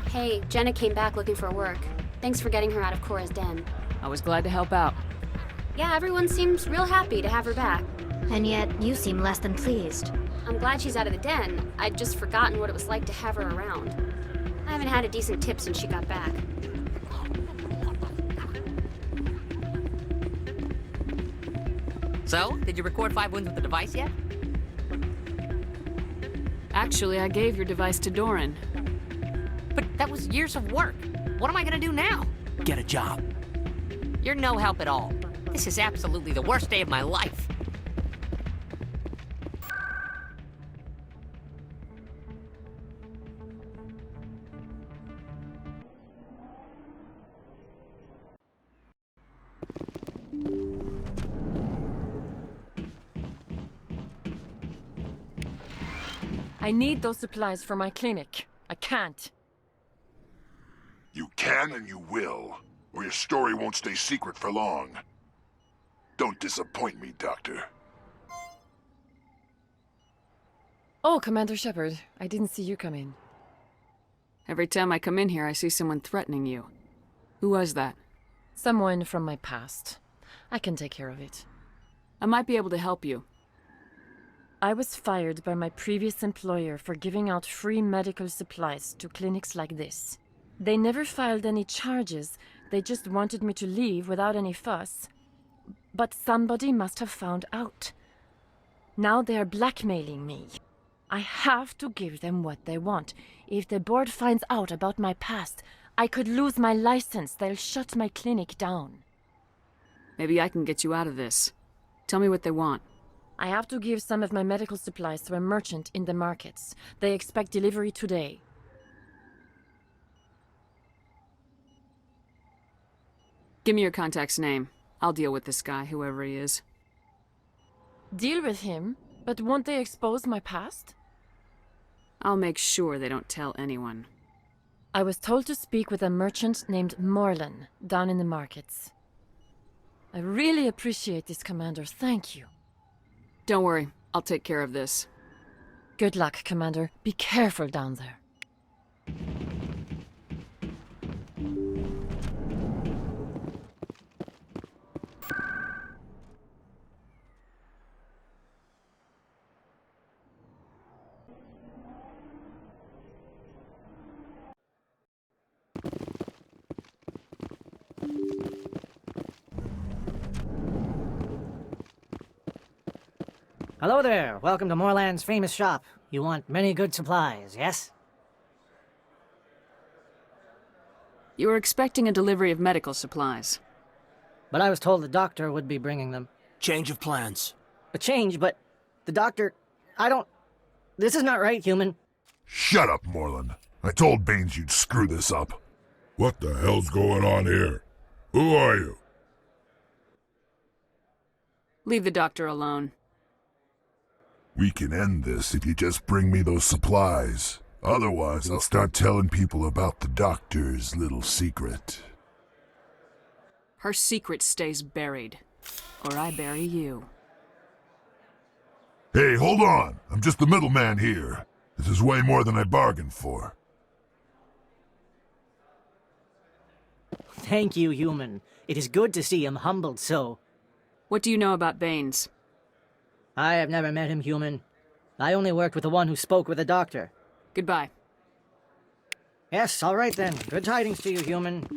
Hey, Jenna came back looking for work. Thanks for getting her out of Cora's den. I was glad to help out. Yeah, everyone seems real happy to have her back. And yet, you seem less than pleased. I'm glad she's out of the den. I'd just forgotten what it was like to have her around. I haven't had a decent tip since she got back. So, did you record 5 wins with the device yet? Actually, I gave your device to Doran. But that was years of work. What am I gonna do now? Get a job. You're no help at all. This is absolutely the worst day of my life. I need those supplies for my clinic. I can't. You can and you will, or your story won't stay secret for long. Don't disappoint me, Doctor. Oh, Commander Shepard, I didn't see you come in. Every time I come in here, I see someone threatening you. Who was that? Someone from my past. I can take care of it. I might be able to help you. I was fired by my previous employer for giving out free medical supplies to clinics like this. They never filed any charges, they just wanted me to leave without any fuss. But somebody must have found out. Now they are blackmailing me. I have to give them what they want. If the board finds out about my past, I could lose my license. They'll shut my clinic down. Maybe I can get you out of this. Tell me what they want. I have to give some of my medical supplies to a merchant in the markets. They expect delivery today. Give me your contact's name. I'll deal with this guy, whoever he is. Deal with him? But won't they expose my past? I'll make sure they don't tell anyone. I was told to speak with a merchant named Morlan, down in the markets. I really appreciate this, Commander. Thank you. Don't worry, I'll take care of this. Good luck, Commander. Be careful down there. Hello there. Welcome to Morland's famous shop. You want many good supplies, yes? You were expecting a delivery of medical supplies. But I was told the doctor would be bringing them. Change of plans. A change, but the doctor... This is not right, human. Shut up, Morland. I told Baines you'd screw this up. What the hell's going on here? Who are you? Leave the doctor alone. We can end this if you just bring me those supplies. Otherwise, I'll start telling people about the doctor's little secret. Her secret stays buried. Or I bury you. Hey, hold on! I'm just the middleman here. This is way more than I bargained for. Thank you, human. It is good to see him humbled so. What do you know about Baines? I have never met him, human. I only worked with the one who spoke with the doctor. Goodbye. Yes, all right then. Good tidings to you, human.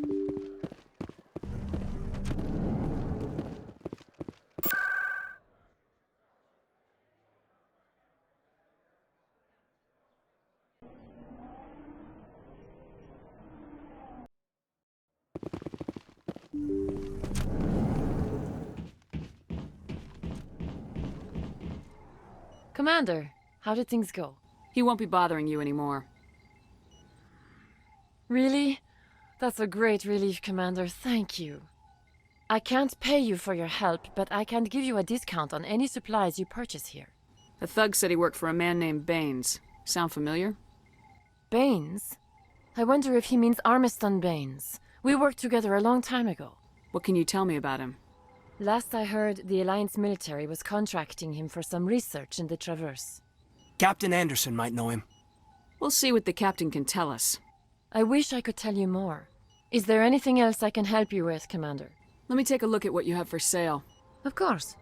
Commander, how did things go? He won't be bothering you anymore. Really? That's a great relief, Commander. Thank you. I can't pay you for your help, but I can give you a discount on any supplies you purchase here. A thug said he worked for a man named Baines. Sound familiar? Baines? I wonder if he means Armiston Baines. We worked together a long time ago. What can you tell me about him? Last I heard, the Alliance military was contracting him for some research in the Traverse. Captain Anderson might know him. We'll see what the captain can tell us. I wish I could tell you more. Is there anything else I can help you with, Commander? Let me take a look at what you have for sale. Of course.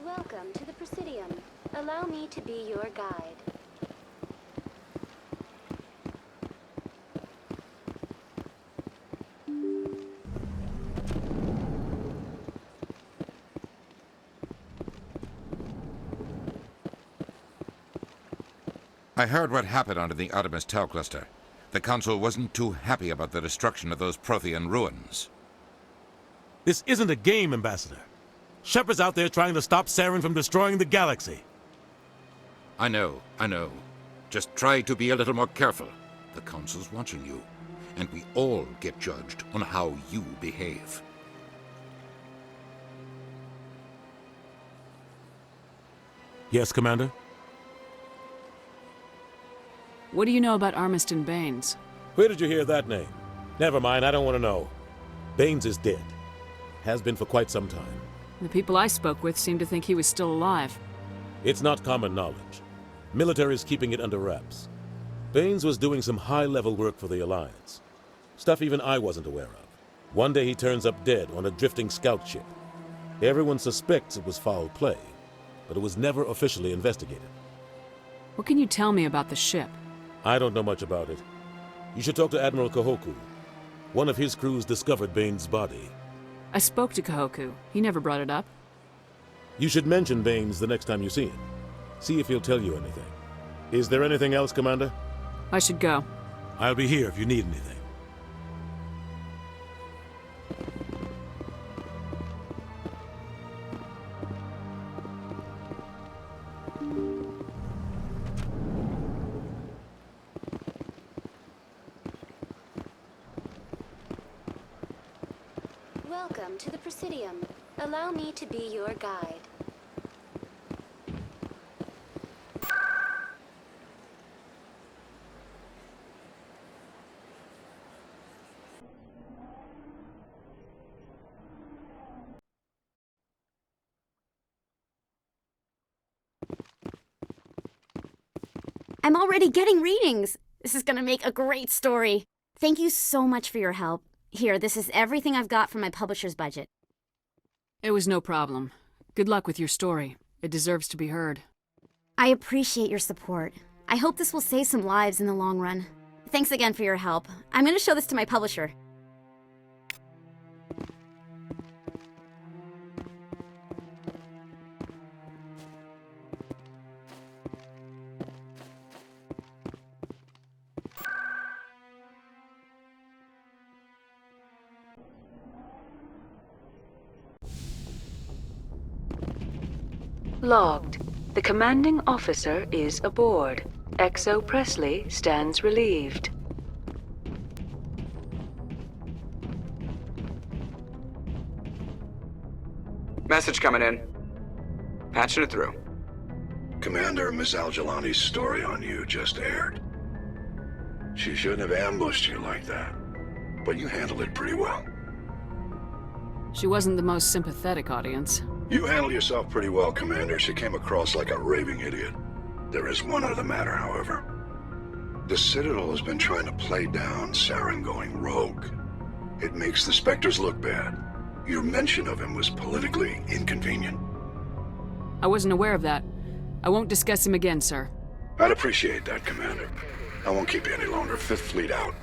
Welcome to the Presidium. Allow me to be your guide. I heard what happened under the Artemis Tau cluster. The Council wasn't too happy about the destruction of those Prothean ruins. This isn't a game, Ambassador. Shepard's out there trying to stop Saren from destroying the galaxy. I know. Just try to be a little more careful. The Council's watching you, and we all get judged on how you behave. Yes, Commander? What do you know about Armiston Baines? Where did you hear that name? Never mind, I don't want to know. Baines is dead. Has been for quite some time. The people I spoke with seemed to think he was still alive. It's not common knowledge. Military's keeping it under wraps. Baines was doing some high-level work for the Alliance. Stuff even I wasn't aware of. One day he turns up dead on a drifting scout ship. Everyone suspects it was foul play, but it was never officially investigated. What can you tell me about the ship? I don't know much about it. You should talk to Admiral Kahoku. One of his crews discovered Baines' body. I spoke to Kahoku. He never brought it up. You should mention Baines the next time you see him. See if he'll tell you anything. Is there anything else, Commander? I should go. I'll be here if you need anything. Welcome to the Presidium. Allow me to be your guide. I'm already getting readings. This is gonna make a great story. Thank you so much for your help. Here, this is everything I've got from my publisher's budget. It was no problem. Good luck with your story. It deserves to be heard. I appreciate your support. I hope this will save some lives in the long run. Thanks again for your help. I'm gonna show this to my publisher. Logged. The commanding officer is aboard. XO Presley stands relieved. Message coming in. Patching it through. Commander, Miss Al-Jalani's story on you just aired. She shouldn't have ambushed you like that, but you handled it pretty well. She wasn't the most sympathetic audience. You handled yourself pretty well, Commander. She came across like a raving idiot. There is one other matter, however. The Citadel has been trying to play down Saren going rogue. It makes the Spectres look bad. Your mention of him was politically inconvenient. I wasn't aware of that. I won't discuss him again, sir. I'd appreciate that, Commander. I won't keep you any longer. Fifth Fleet out.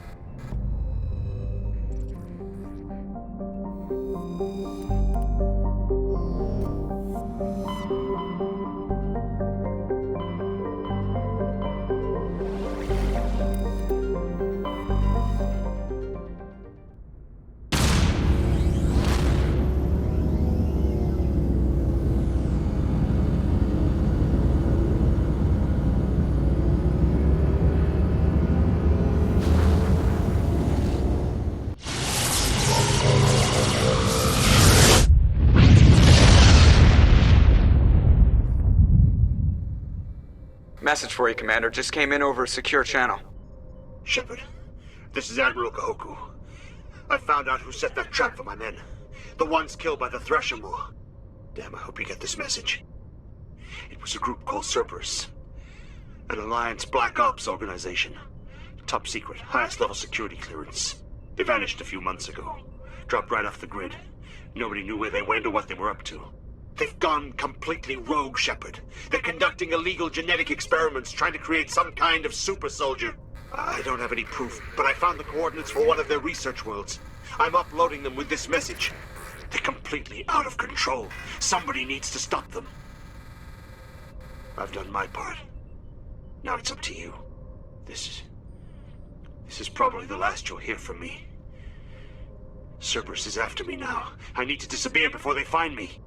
Message for you, Commander. Just came in over a secure channel. Shepard, this is Admiral Kahoku. I found out who set that trap for my men. The ones killed by the Threshermoor. Damn, I hope you get this message. It was a group called Cerberus. An Alliance Black Ops organization. Top secret, highest level security clearance. They vanished a few months ago. Dropped right off the grid. Nobody knew where they went or what they were up to. They've gone completely rogue, Shepard. They're conducting illegal genetic experiments, trying to create some kind of super soldier. I don't have any proof, but I found the coordinates for one of their research worlds. I'm uploading them with this message. They're completely out of control. Somebody needs to stop them. I've done my part. Now it's up to you. This is probably the last you'll hear from me. Cerberus is after me now. I need to disappear before they find me.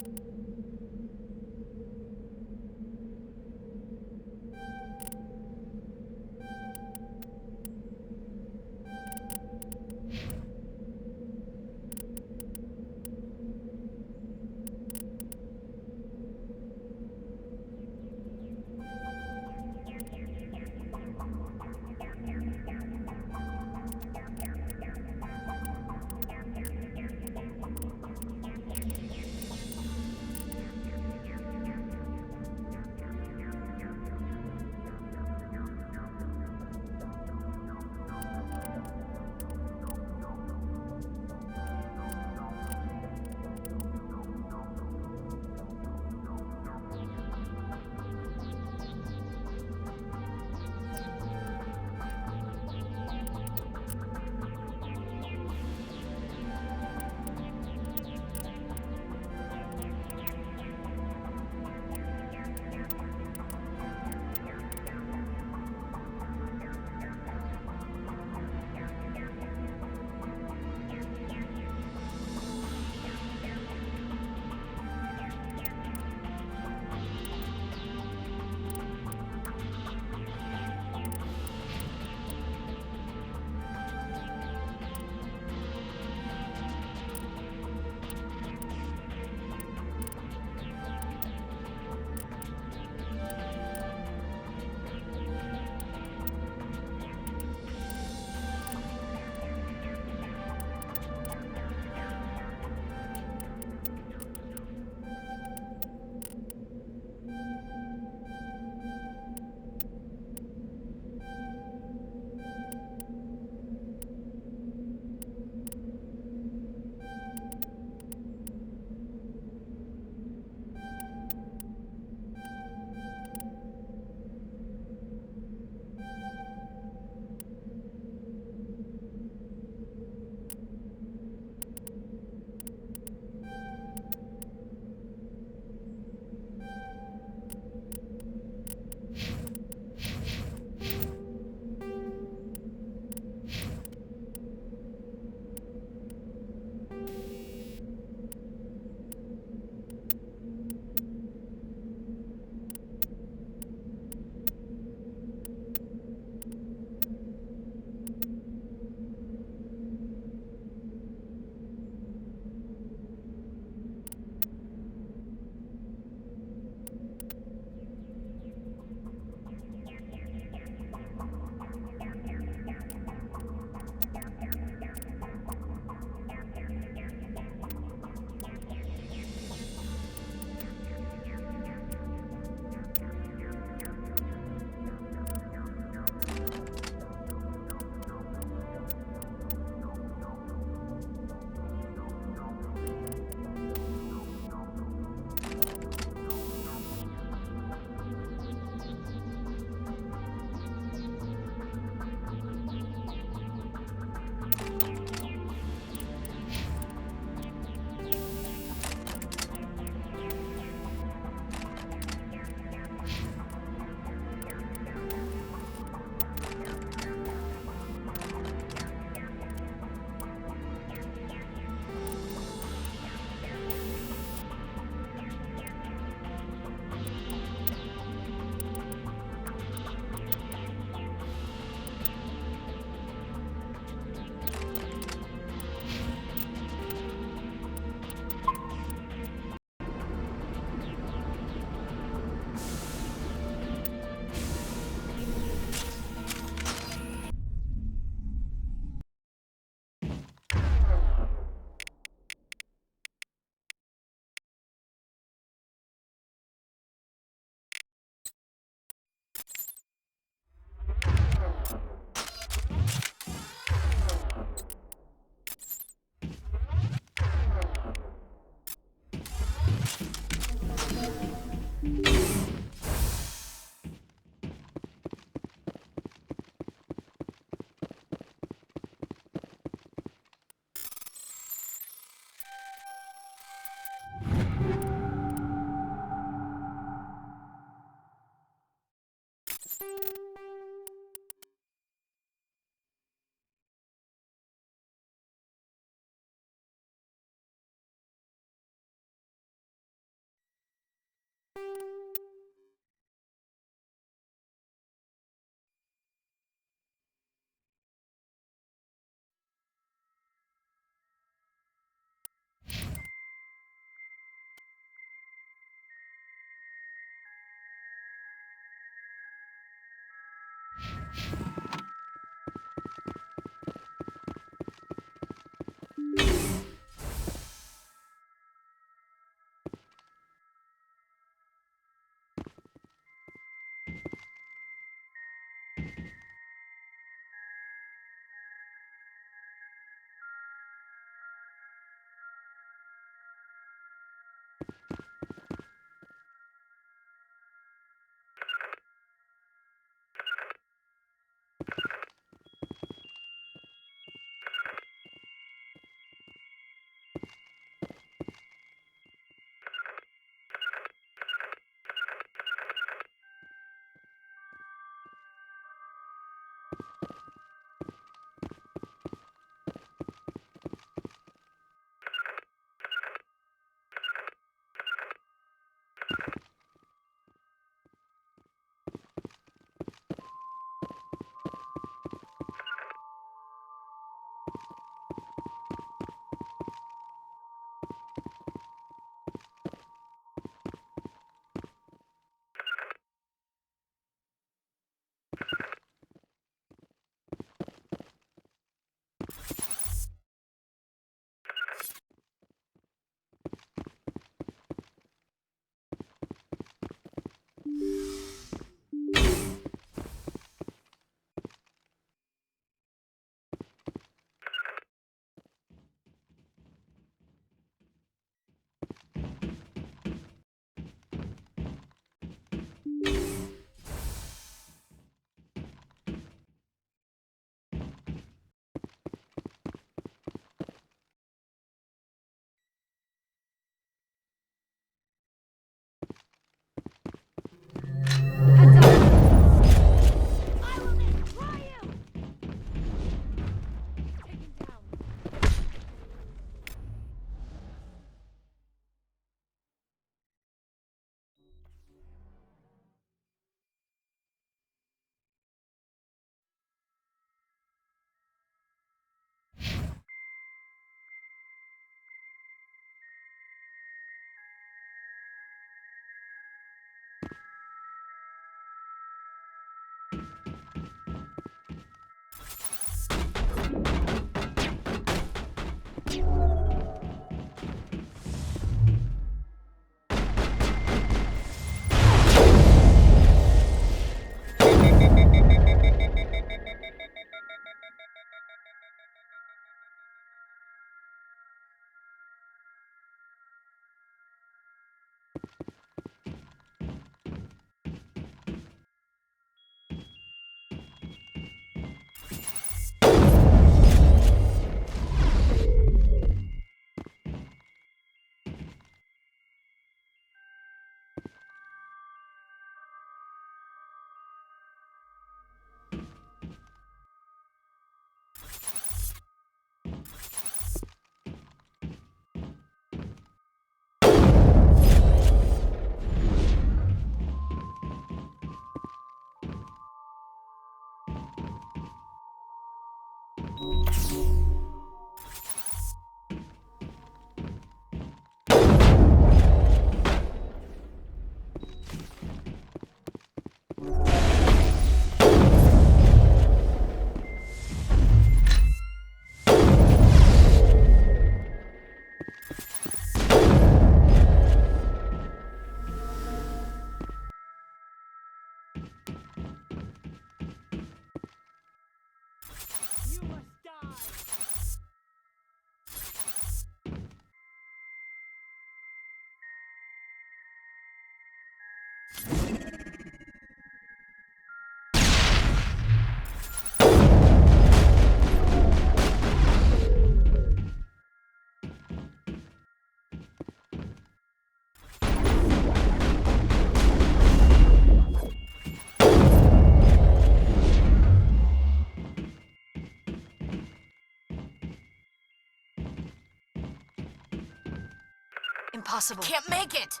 Impossible. Can't make it!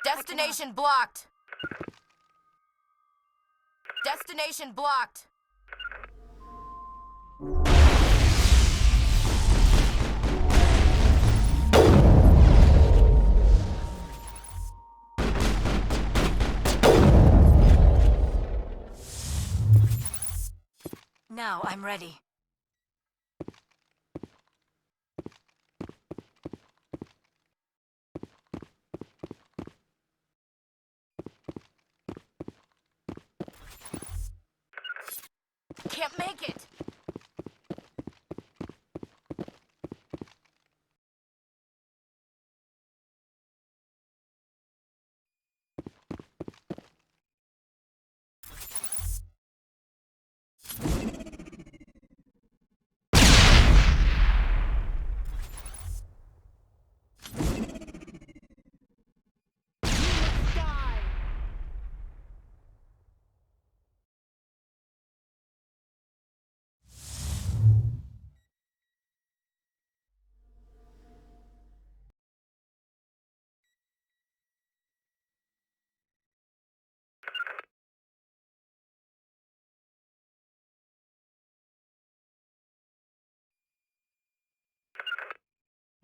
Destination blocked. Destination blocked. Now I'm ready. Can't make it!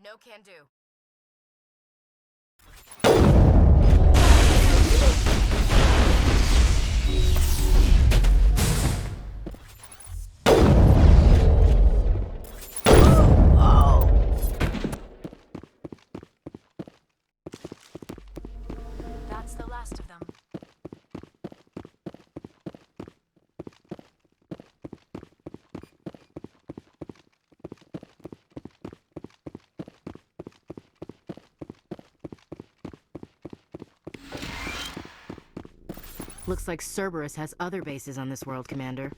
No can do. That's the last of them. Looks like Cerberus has other bases on this world, Commander.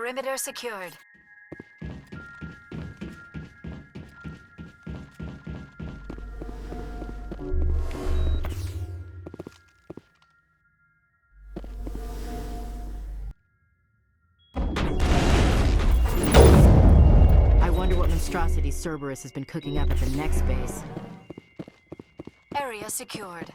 Perimeter secured. I wonder what monstrosity Cerberus has been cooking up at the next base. Area secured.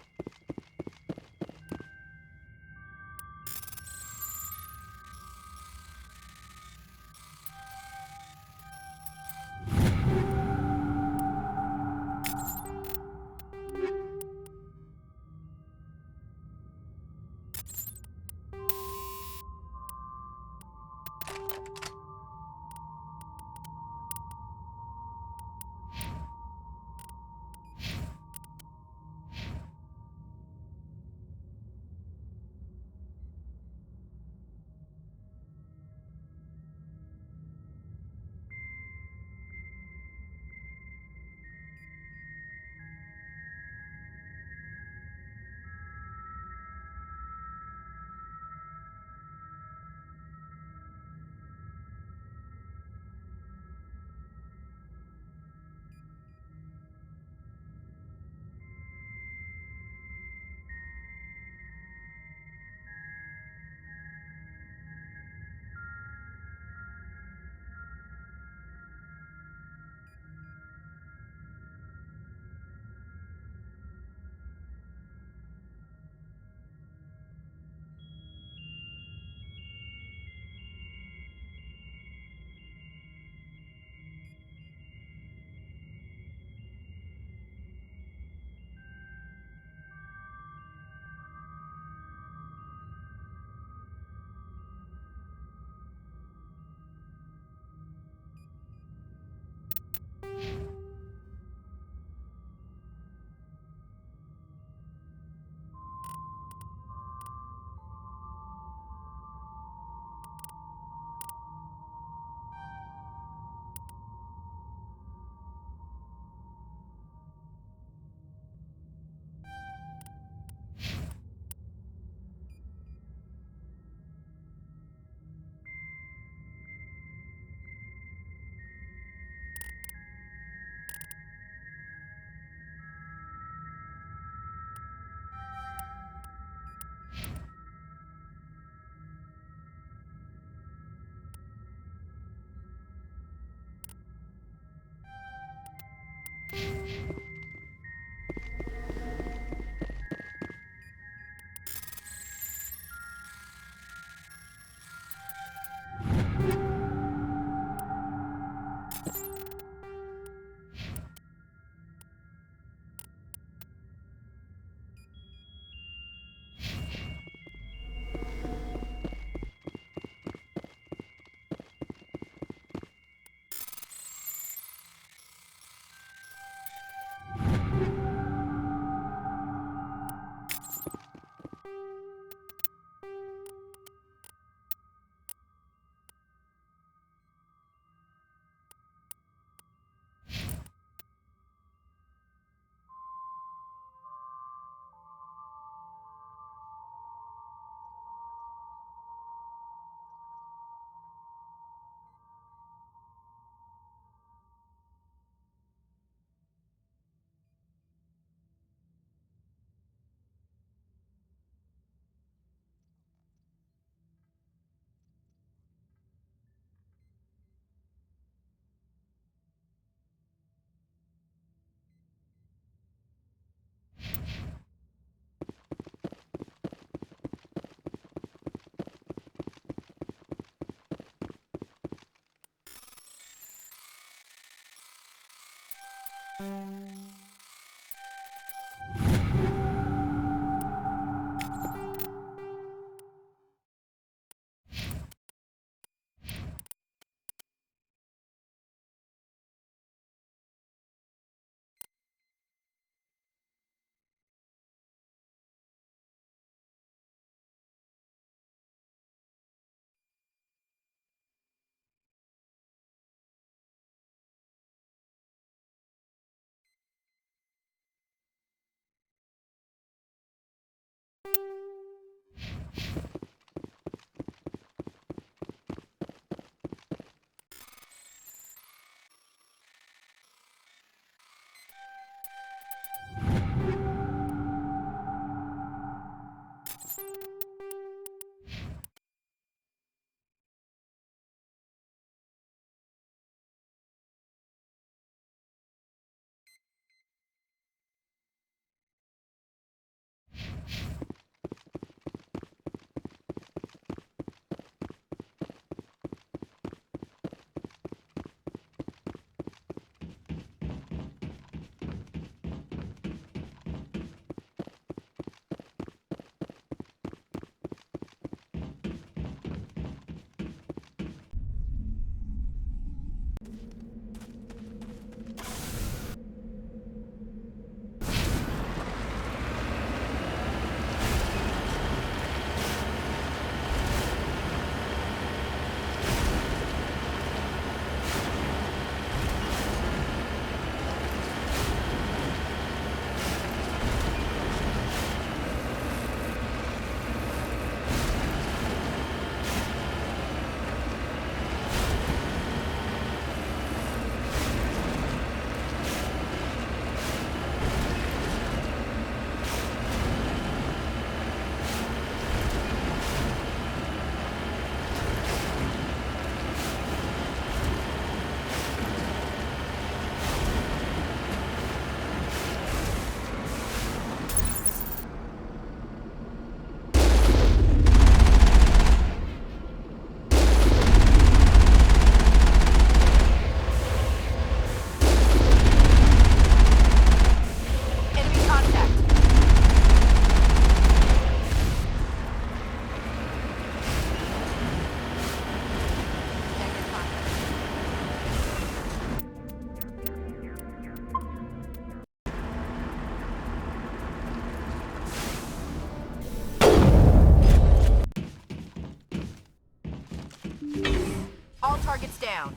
All targets down.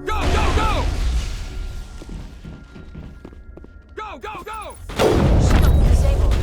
Go, go, go! Go, go, go! Shield disabled.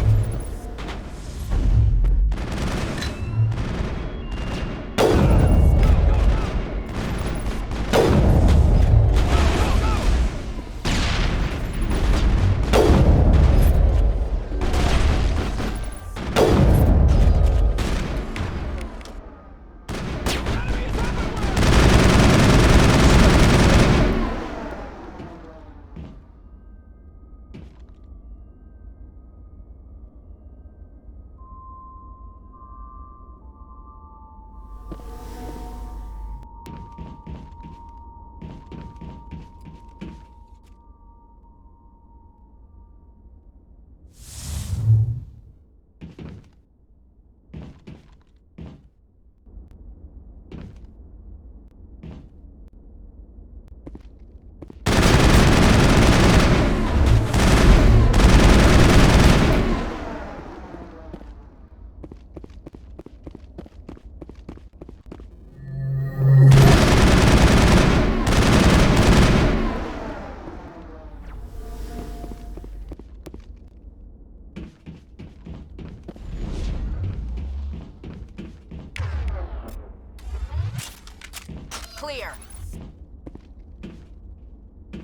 Clear.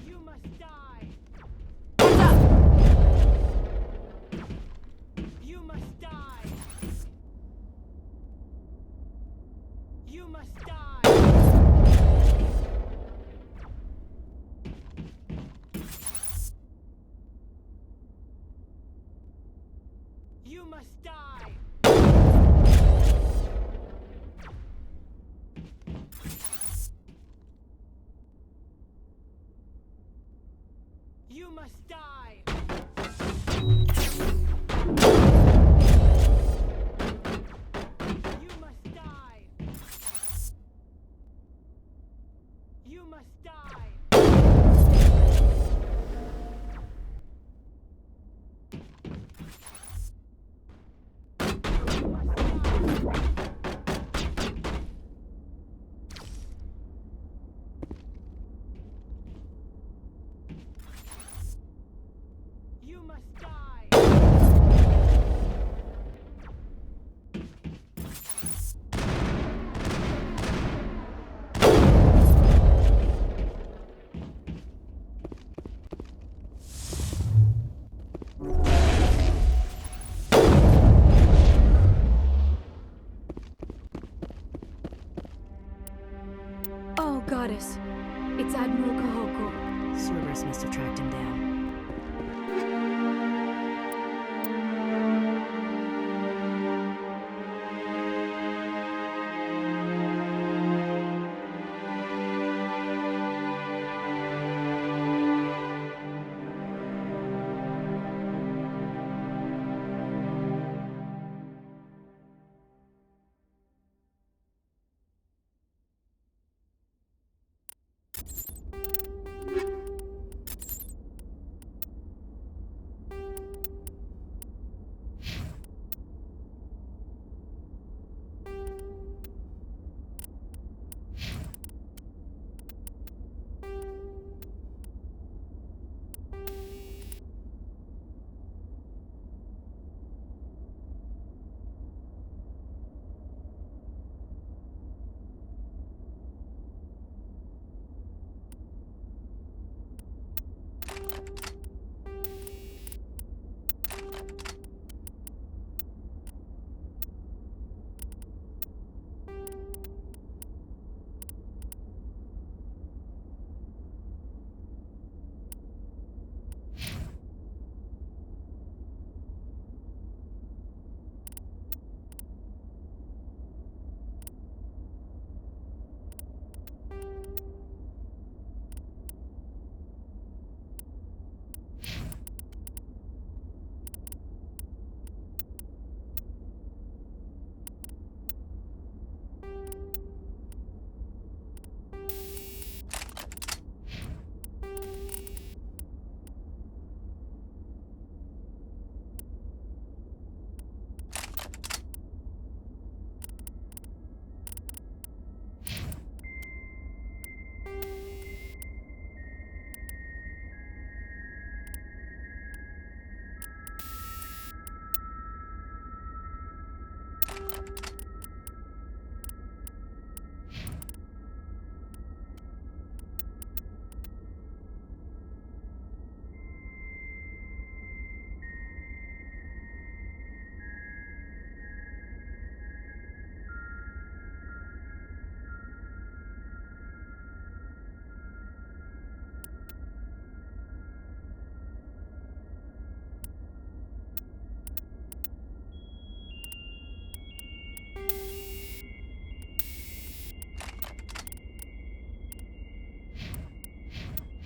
You must die. Heads up. You must die. You must die. You must die. You must die. You must die. You must die. Cerberus. It's Admiral Kahoko. Cerberus must have tracked him down.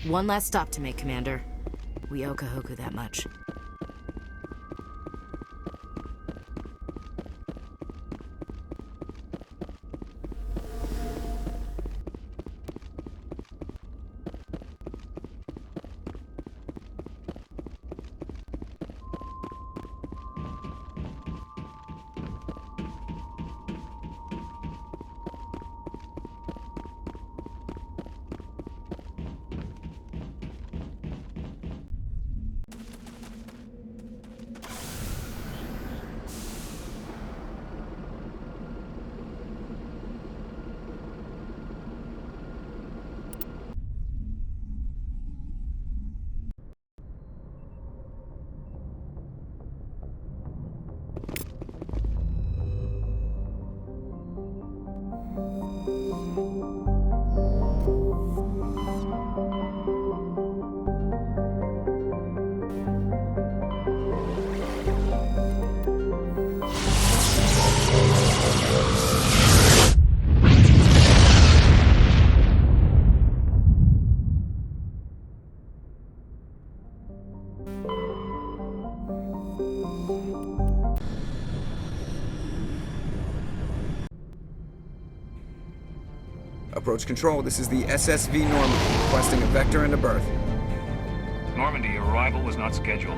One last stop to make, Commander. We owe Kahoku that much. Approach control, this is the SSV Normandy, requesting a vector and a berth. Normandy, your arrival was not scheduled.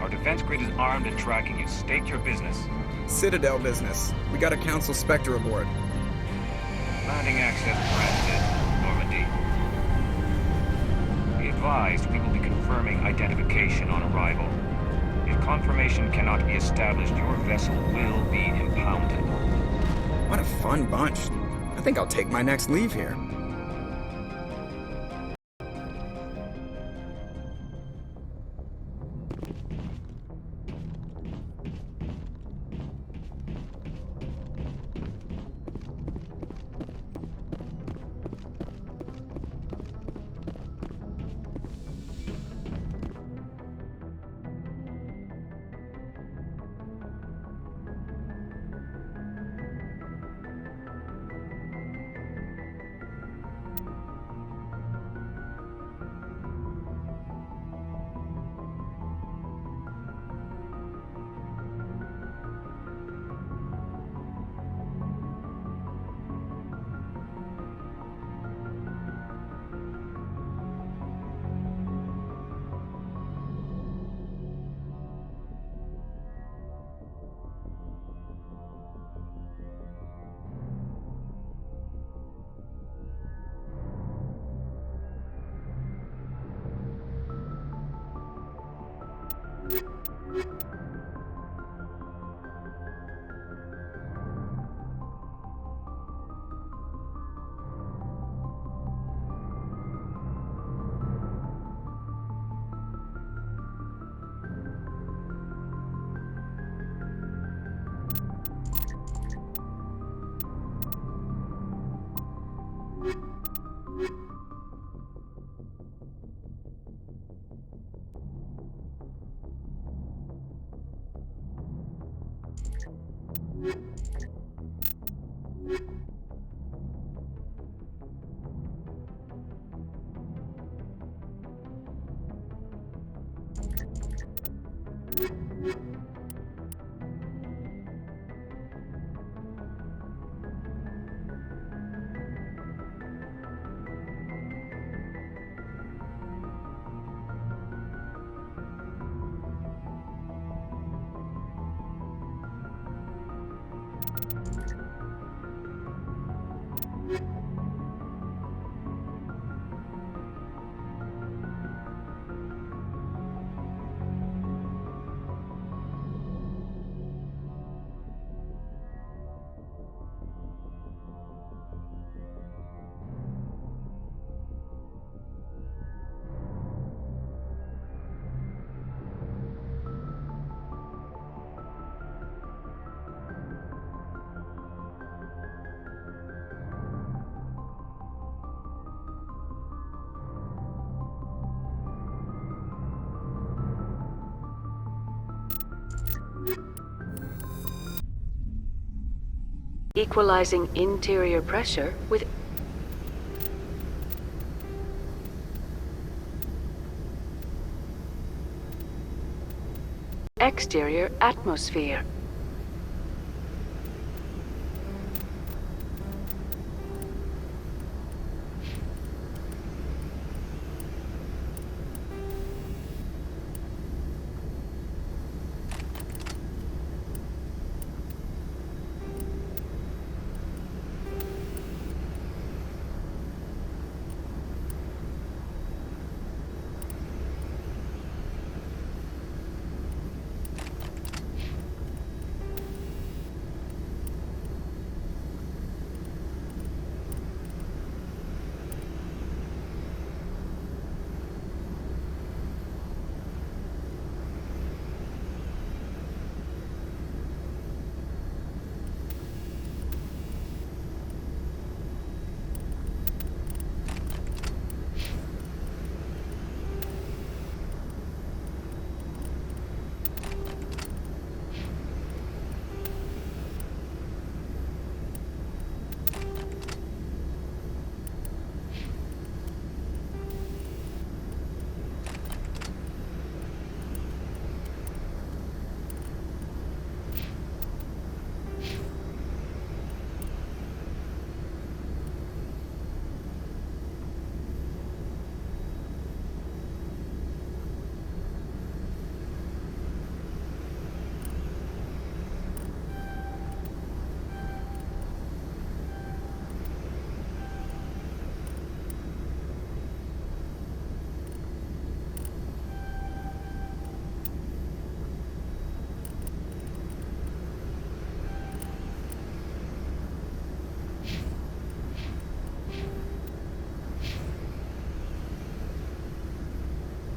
Our defense grid is armed and tracking you. State your business. Citadel business. We got a Council Spectre aboard. Landing access granted, Normandy. Be advised, we will be confirming identification on arrival. If confirmation cannot be established, your vessel will be impounded. What a fun bunch. I think I'll take my next leave here. Equalizing interior pressure with exterior atmosphere.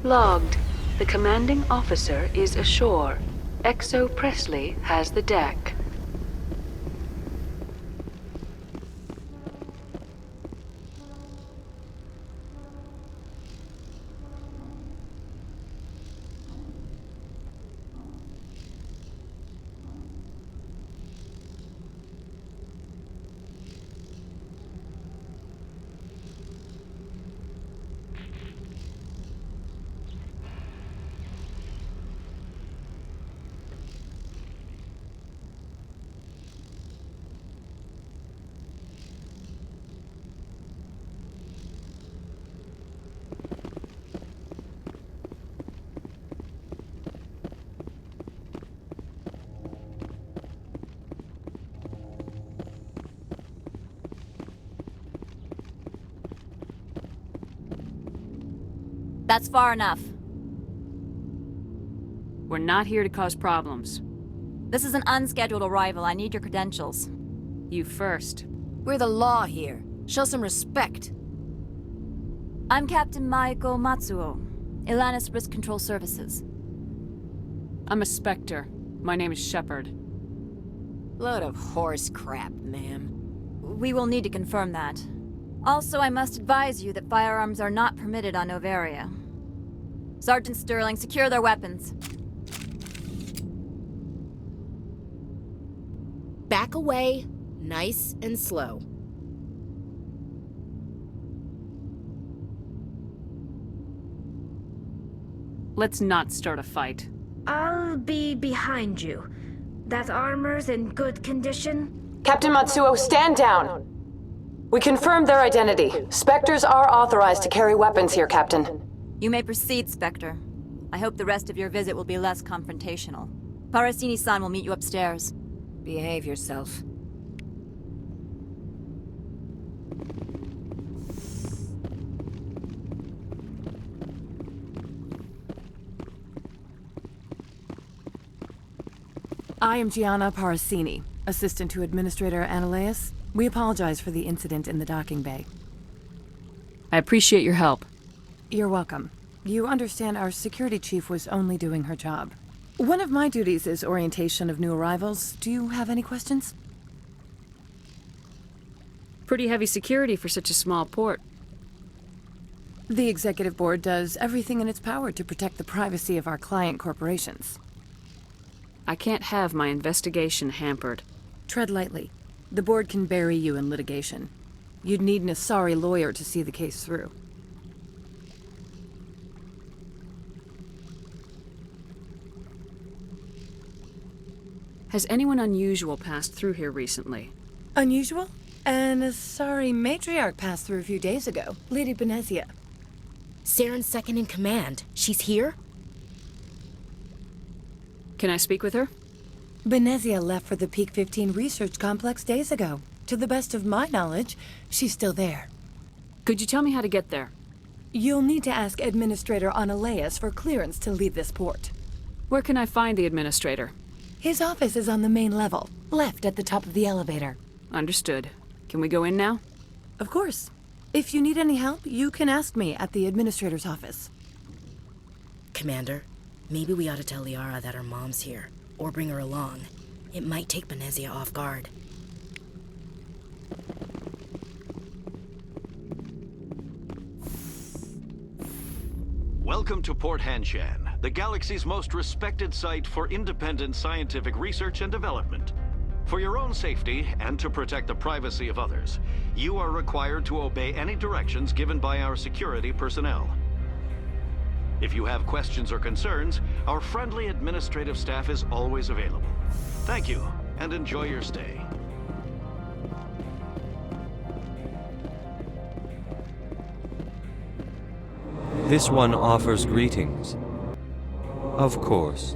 Logged. The commanding officer is ashore. Exo Presley has the deck. That's far enough. We're not here to cause problems. This is an unscheduled arrival. I need your credentials. You first. We're the law here. Show some respect. I'm Captain Maiko Matsuo, Ilanis Risk Control Services. I'm a Spectre. My name is Shepard. Load of horse crap, ma'am. We will need to confirm that. Also, I must advise you that firearms are not permitted on Noveria. Sergeant Sterling, secure their weapons. Back away, nice and slow. Let's not start a fight. I'll be behind you. That armor's in good condition? Captain Matsuo, stand down! We confirmed their identity. Spectres are authorized to carry weapons here, Captain. You may proceed, Spectre. I hope the rest of your visit will be less confrontational. Parasini-san will meet you upstairs. Behave yourself. I am Gianna Parasini, assistant to Administrator Analeas. We apologize for the incident in the docking bay. I appreciate your help. You're welcome. You understand our security chief was only doing her job. One of my duties is orientation of new arrivals. Do you have any questions? Pretty heavy security for such a small port. The Executive Board does everything in its power to protect the privacy of our client corporations. I can't have my investigation hampered. Tread lightly. The board can bury you in litigation. You'd need an Asari lawyer to see the case through. Has anyone unusual passed through here recently? Unusual? An Asari matriarch passed through a few days ago. Lady Benezia. Saren's second in command. She's here? Can I speak with her? Benezia left for the Peak 15 research complex days ago. To the best of my knowledge, she's still there. Could you tell me how to get there? You'll need to ask Administrator Analeas for clearance to leave this port. Where can I find the Administrator? His office is on the main level, left at the top of the elevator. Understood. Can we go in now? Of course. If you need any help, you can ask me at the Administrator's office. Commander, maybe we ought to tell Liara that her mom's here, or bring her along. It might take Benezia off guard. Welcome to Port Hanshan, the galaxy's most respected site for independent scientific research and development. For your own safety, and to protect the privacy of others, you are required to obey any directions given by our security personnel. If you have questions or concerns, our friendly administrative staff is always available. Thank you, and enjoy your stay. This one offers greetings. Of course.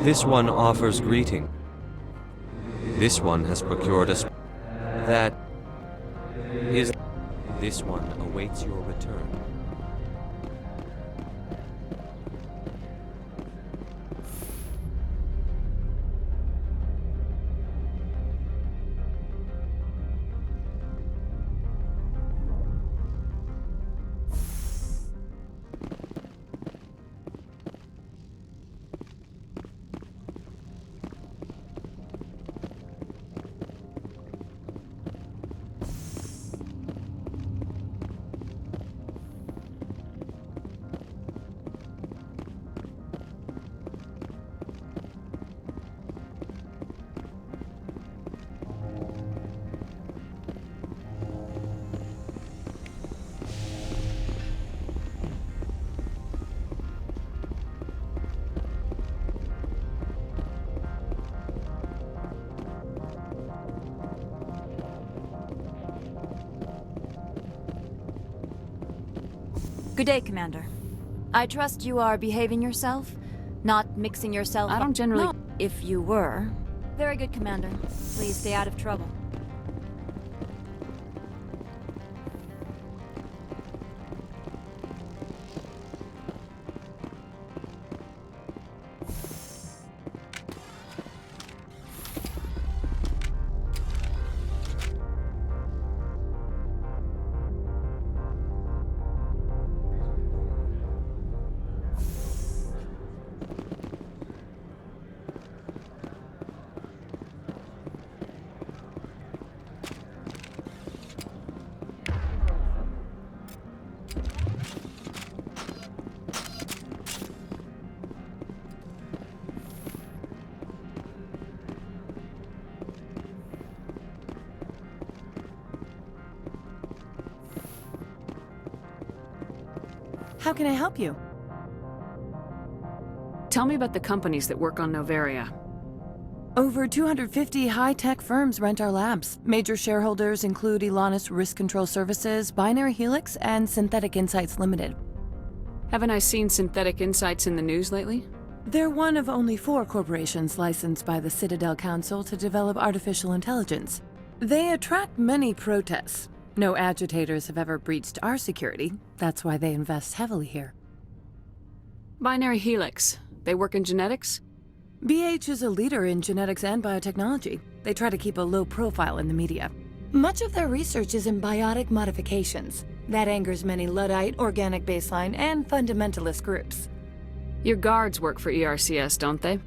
This one offers greeting. This one has procured us. That is. This one awaits your return. Good day, Commander. I trust you are behaving yourself? Not mixing yourself I don't generally... No, if you were. Very good, Commander. Please stay out of trouble. How can I help you? Tell me about the companies that work on Noveria. Over 250 high-tech firms rent our labs. Major shareholders include Elanus Risk Control Services, Binary Helix, and Synthetic Insights Limited. Haven't I seen Synthetic Insights in the news lately? They're one of only 4 corporations licensed by the Citadel Council to develop artificial intelligence. They attract many protests. No agitators have ever breached our security. That's why they invest heavily here. Binary Helix. They work in genetics? BH is a leader in genetics and biotechnology. They try to keep a low profile in the media. Much of their research is in biotic modifications. That angers many Luddite, organic baseline, and fundamentalist groups. Your guards work for ERCS, don't they?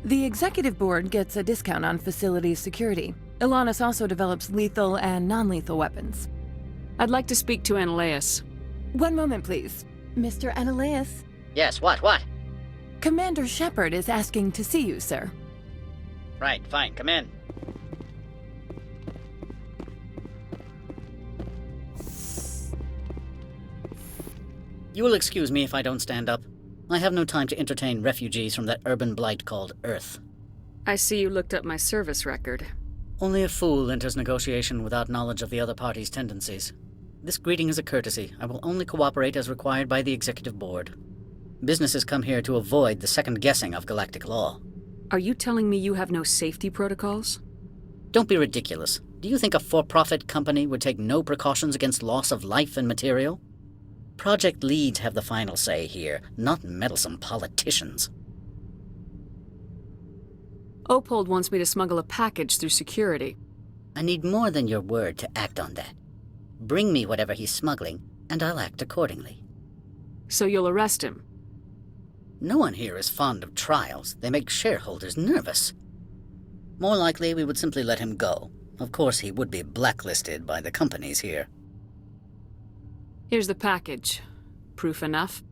The executive board gets a discount on facility security. Elanus also develops lethal and non-lethal weapons. I'd like to speak to Analeas. One moment, please. Mr. Analeas? Yes, what? Commander Shepard is asking to see you, sir. Right, fine, come in. You will excuse me if I don't stand up. I have no time to entertain refugees from that urban blight called Earth. I see you looked up my service record. Only a fool enters negotiation without knowledge of the other party's tendencies. This greeting is a courtesy. I will only cooperate as required by the Executive Board. Businesses come here to avoid the second guessing of galactic law. Are you telling me you have no safety protocols? Don't be ridiculous. Do you think a for-profit company would take no precautions against loss of life and material? Project leads have the final say here, not meddlesome politicians. Opold wants me to smuggle a package through security. I need more than your word to act on that. Bring me whatever he's smuggling, and I'll act accordingly. So you'll arrest him? No one here is fond of trials. They make shareholders nervous. More likely, we would simply let him go. Of course, he would be blacklisted by the companies here. Here's the package. Proof enough?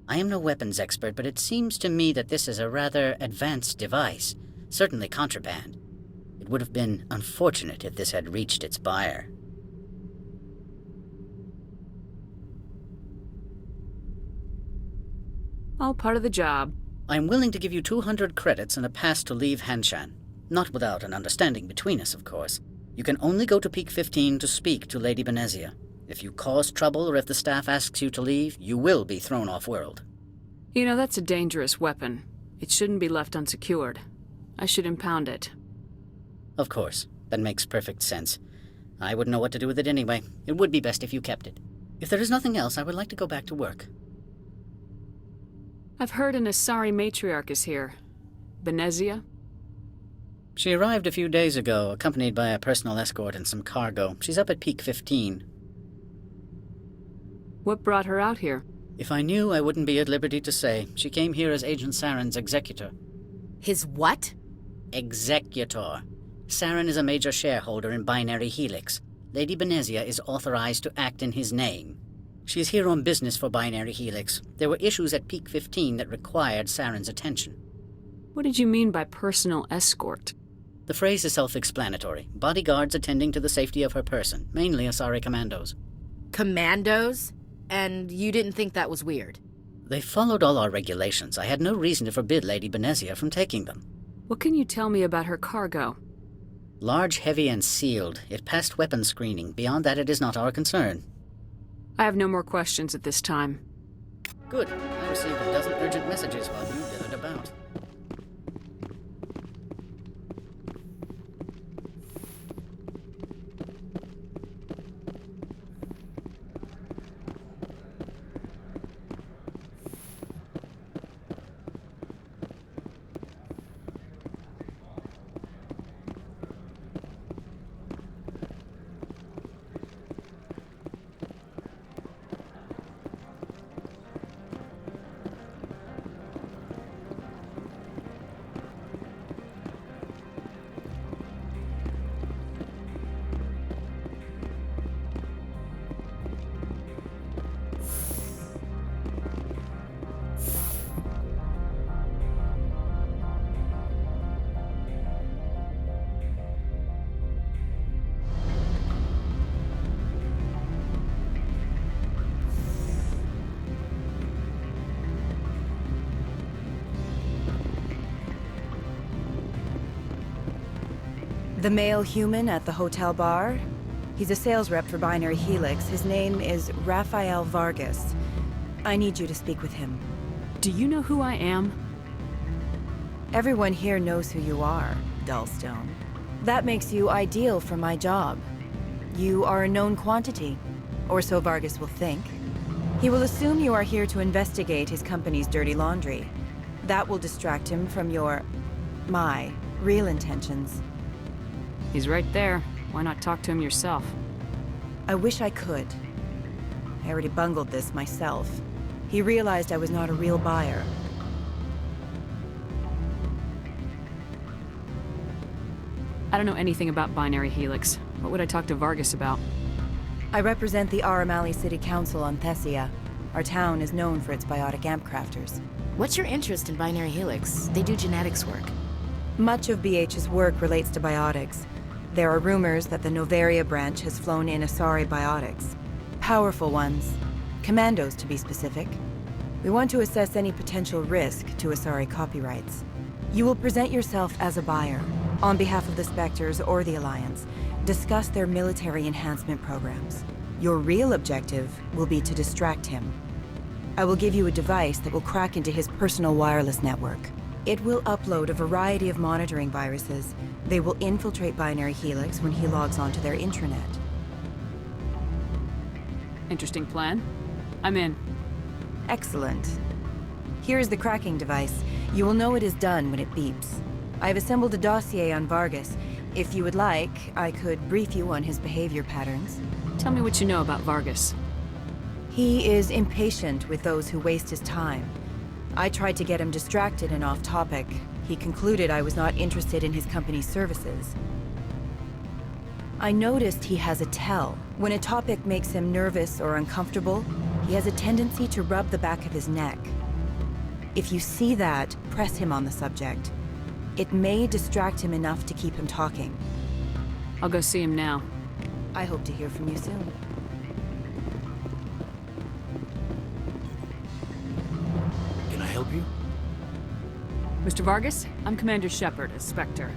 I am no weapons expert, but it seems to me that this is a rather advanced device. Certainly contraband. It would have been unfortunate if this had reached its buyer. All part of the job. I am willing to give you 200 credits and a pass to leave Hanshan. Not without an understanding between us, of course. You can only go to Peak 15 to speak to Lady Benezia. If you cause trouble or if the staff asks you to leave, you will be thrown off-world. You know, that's a dangerous weapon. It shouldn't be left unsecured. I should impound it. Of course. That makes perfect sense. I wouldn't know what to do with it anyway. It would be best if you kept it. If there is nothing else, I would like to go back to work. I've heard an Asari matriarch is here. Benezia? She arrived a few days ago, accompanied by a personal escort and some cargo. She's up at Peak 15. What brought her out here? If I knew, I wouldn't be at liberty to say. She came here as Agent Saren's executor. His what? Executor. Saren is a major shareholder in Binary Helix. Lady Benezia is authorized to act in his name. She's here on business for Binary Helix. There were issues at Peak 15 that required Saren's attention. What did you mean by personal escort? The phrase is self-explanatory. Bodyguards attending to the safety of her person, mainly Asari commandos. Commandos? And you didn't think that was weird? They followed all our regulations. I had no reason to forbid Lady Benezia from taking them. What can you tell me about her cargo? Large, heavy, and sealed. It passed weapons screening. Beyond that, it is not our concern. I have no more questions at this time. Good. I received a dozen urgent messages while you dithered about. The male human at the hotel bar? He's a sales rep for Binary Helix. His name is Rafael Vargas. I need you to speak with him. Do you know who I am? Everyone here knows who you are, Dullstone. That makes you ideal for my job. You are a known quantity, or so Vargas will think. He will assume you are here to investigate his company's dirty laundry. That will distract him from my real intentions. He's right there. Why not talk to him yourself? I wish I could. I already bungled this myself. He realized I was not a real buyer. I don't know anything about Binary Helix. What would I talk to Vargas about? I represent the Aramali City Council on Thessia. Our town is known for its biotic amp crafters. What's your interest in Binary Helix? They do genetics work. Much of BH's work relates to biotics. There are rumors that the Noveria branch has flown in Asari biotics. Powerful ones. Commandos, to be specific. We want to assess any potential risk to Asari copyrights. You will present yourself as a buyer, on behalf of the Spectres or the Alliance. Discuss their military enhancement programs. Your real objective will be to distract him. I will give you a device that will crack into his personal wireless network. It will upload a variety of monitoring viruses. They will infiltrate Binary Helix when he logs onto their intranet. Interesting plan. I'm in. Excellent. Here is the cracking device. You will know it is done when it beeps. I have assembled a dossier on Vargas. If you would like, I could brief you on his behavior patterns. Tell me what you know about Vargas. He is impatient with those who waste his time. I tried to get him distracted and off topic. He concluded I was not interested in his company's services. I noticed he has a tell. When a topic makes him nervous or uncomfortable, he has a tendency to rub the back of his neck. If you see that, press him on the subject. It may distract him enough to keep him talking. I'll go see him now. I hope to hear from you soon. Can I help you? Mr. Vargas, I'm Commander Shepard, a Spectre.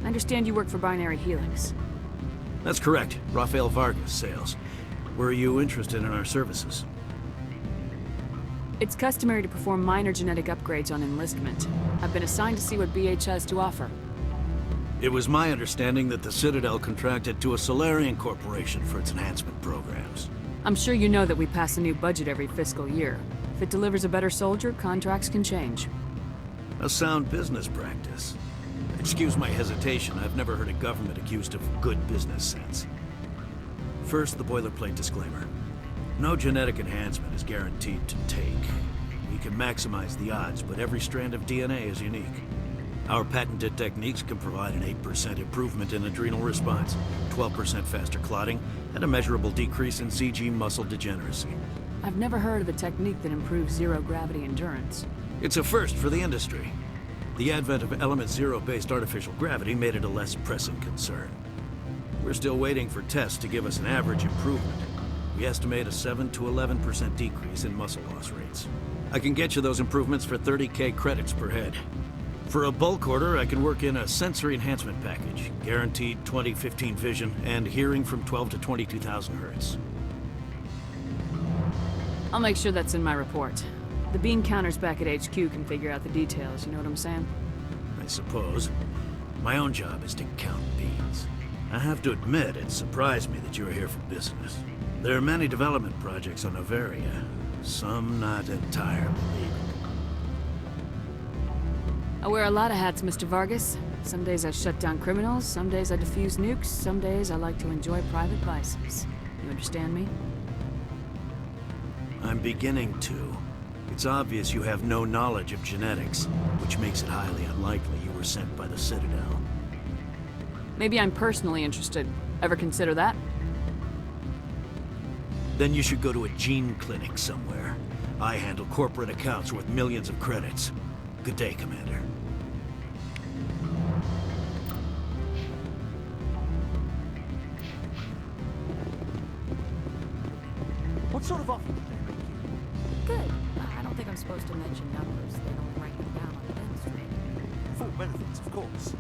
I understand you work for Binary Helix. That's correct. Rafael Vargas, sales. Were you interested in our services? It's customary to perform minor genetic upgrades on enlistment. I've been assigned to see what BH has to offer. It was my understanding that the Citadel contracted to a Solarian corporation for its enhancement programs. I'm sure you know that we pass a new budget every fiscal year. If it delivers a better soldier, contracts can change. A sound business practice. Excuse my hesitation, I've never heard a government accused of good business sense. First, the boilerplate disclaimer. No genetic enhancement is guaranteed to take. We can maximize the odds, but every strand of DNA is unique. Our patented techniques can provide an 8% improvement in adrenal response, 12% faster clotting, and a measurable decrease in CG muscle degeneracy. I've never heard of a technique that improves zero-gravity endurance. It's a first for the industry. The advent of Element Zero-based artificial gravity made it a less pressing concern. We're still waiting for tests to give us an average improvement. We estimate a 7 to 11% decrease in muscle loss rates. I can get you those improvements for 30K credits per head. For a bulk order, I can work in a sensory enhancement package, guaranteed 20/15 vision, and hearing from 12 to 22,000 hertz. I'll make sure that's in my report. The bean counters back at HQ can figure out the details, you know what I'm saying? I suppose. My own job is to count beans. I have to admit, it surprised me that you were here for business. There are many development projects on Noveria, some not entirely legal. I wear a lot of hats, Mr. Vargas. Some days I shut down criminals, some days I defuse nukes, some days I like to enjoy private vices. You understand me? I'm beginning to. It's obvious you have no knowledge of genetics, which makes it highly unlikely you were sent by the Citadel. Maybe I'm personally interested. Ever consider that? Then you should go to a gene clinic somewhere. I handle corporate accounts worth millions of credits. Good day, Commander. What sort of offer did they make you? Good. I don't think I'm supposed to mention numbers. They don't write them down on the demonstrator. Full benefits, of course.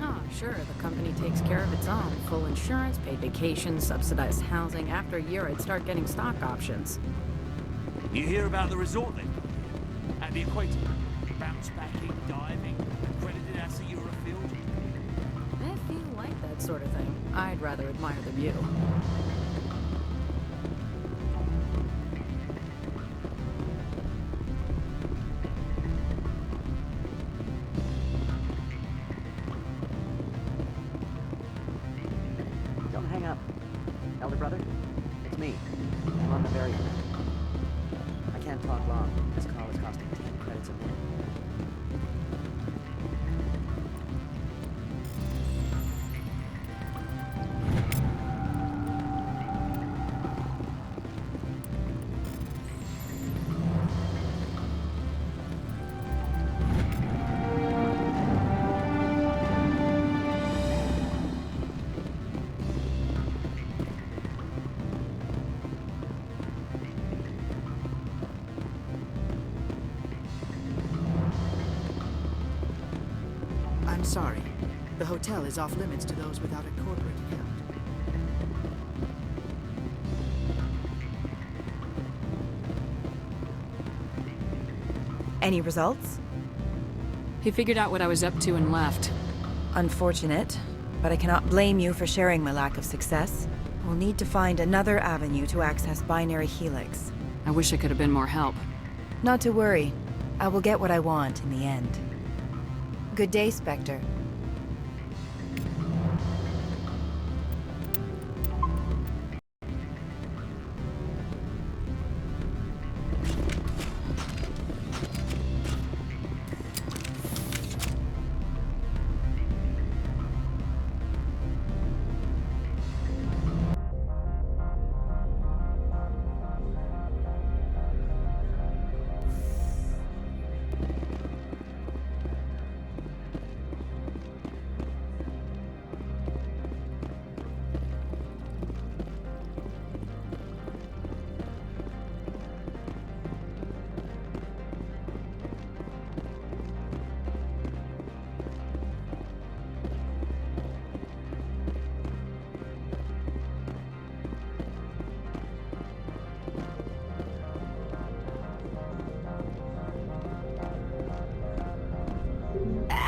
Oh, sure. The company takes care of its own. Full insurance, paid vacation, subsidized housing. After a year, I'd start getting stock options. You hear about the resort then? At the equator? Bounce backing, diving, accredited as a Eurofield? If you like that sort of thing, I'd rather admire the view. Don't hang up. Elder brother, it's me. I'm on the very end. I can't talk long. This call is costing 10 credits a minute. I'm sorry. The hotel is off limits to those without a corporate account. Any results? He figured out what I was up to and left. Unfortunate, but I cannot blame you for sharing my lack of success. We'll need to find another avenue to access Binary Helix. I wish I could have been more help. Not to worry. I will get what I want in the end. Good day, Spectre.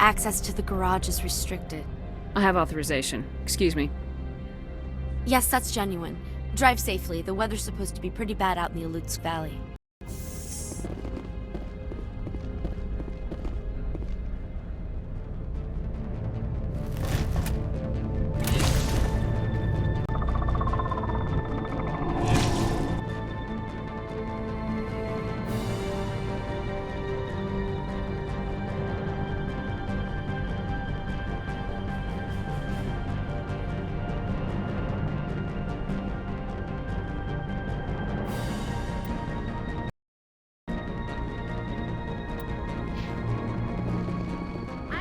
Access to the garage is restricted. I have authorization. Excuse me. Yes, that's genuine. Drive safely. The weather's supposed to be pretty bad out in the Alutsk Valley.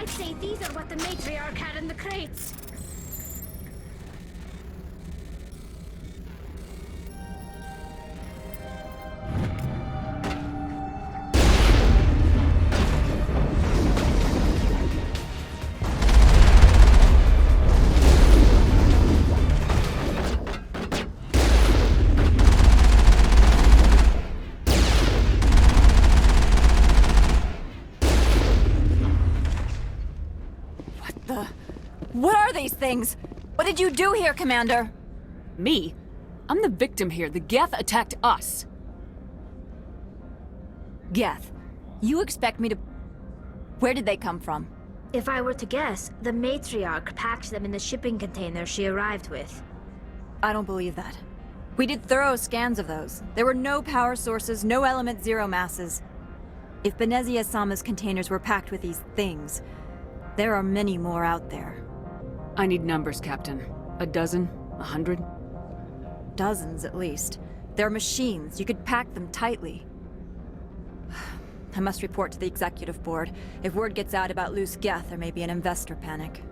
I'd say these are what the matriarch had in the crates. What are these things? What did you do here, Commander? Me? I'm the victim here. The Geth attacked us. Geth, you expect me to... Where did they come from? If I were to guess, the matriarch packed them in the shipping container she arrived with. I don't believe that. We did thorough scans of those. There were no power sources, no element zero masses. If Benezia-sama's containers were packed with these things, there are many more out there. I need numbers, Captain. A dozen? 100? Dozens, at least. They're machines. You could pack them tightly. I must report to the executive board. If word gets out about loose Geth, there may be an investor panic.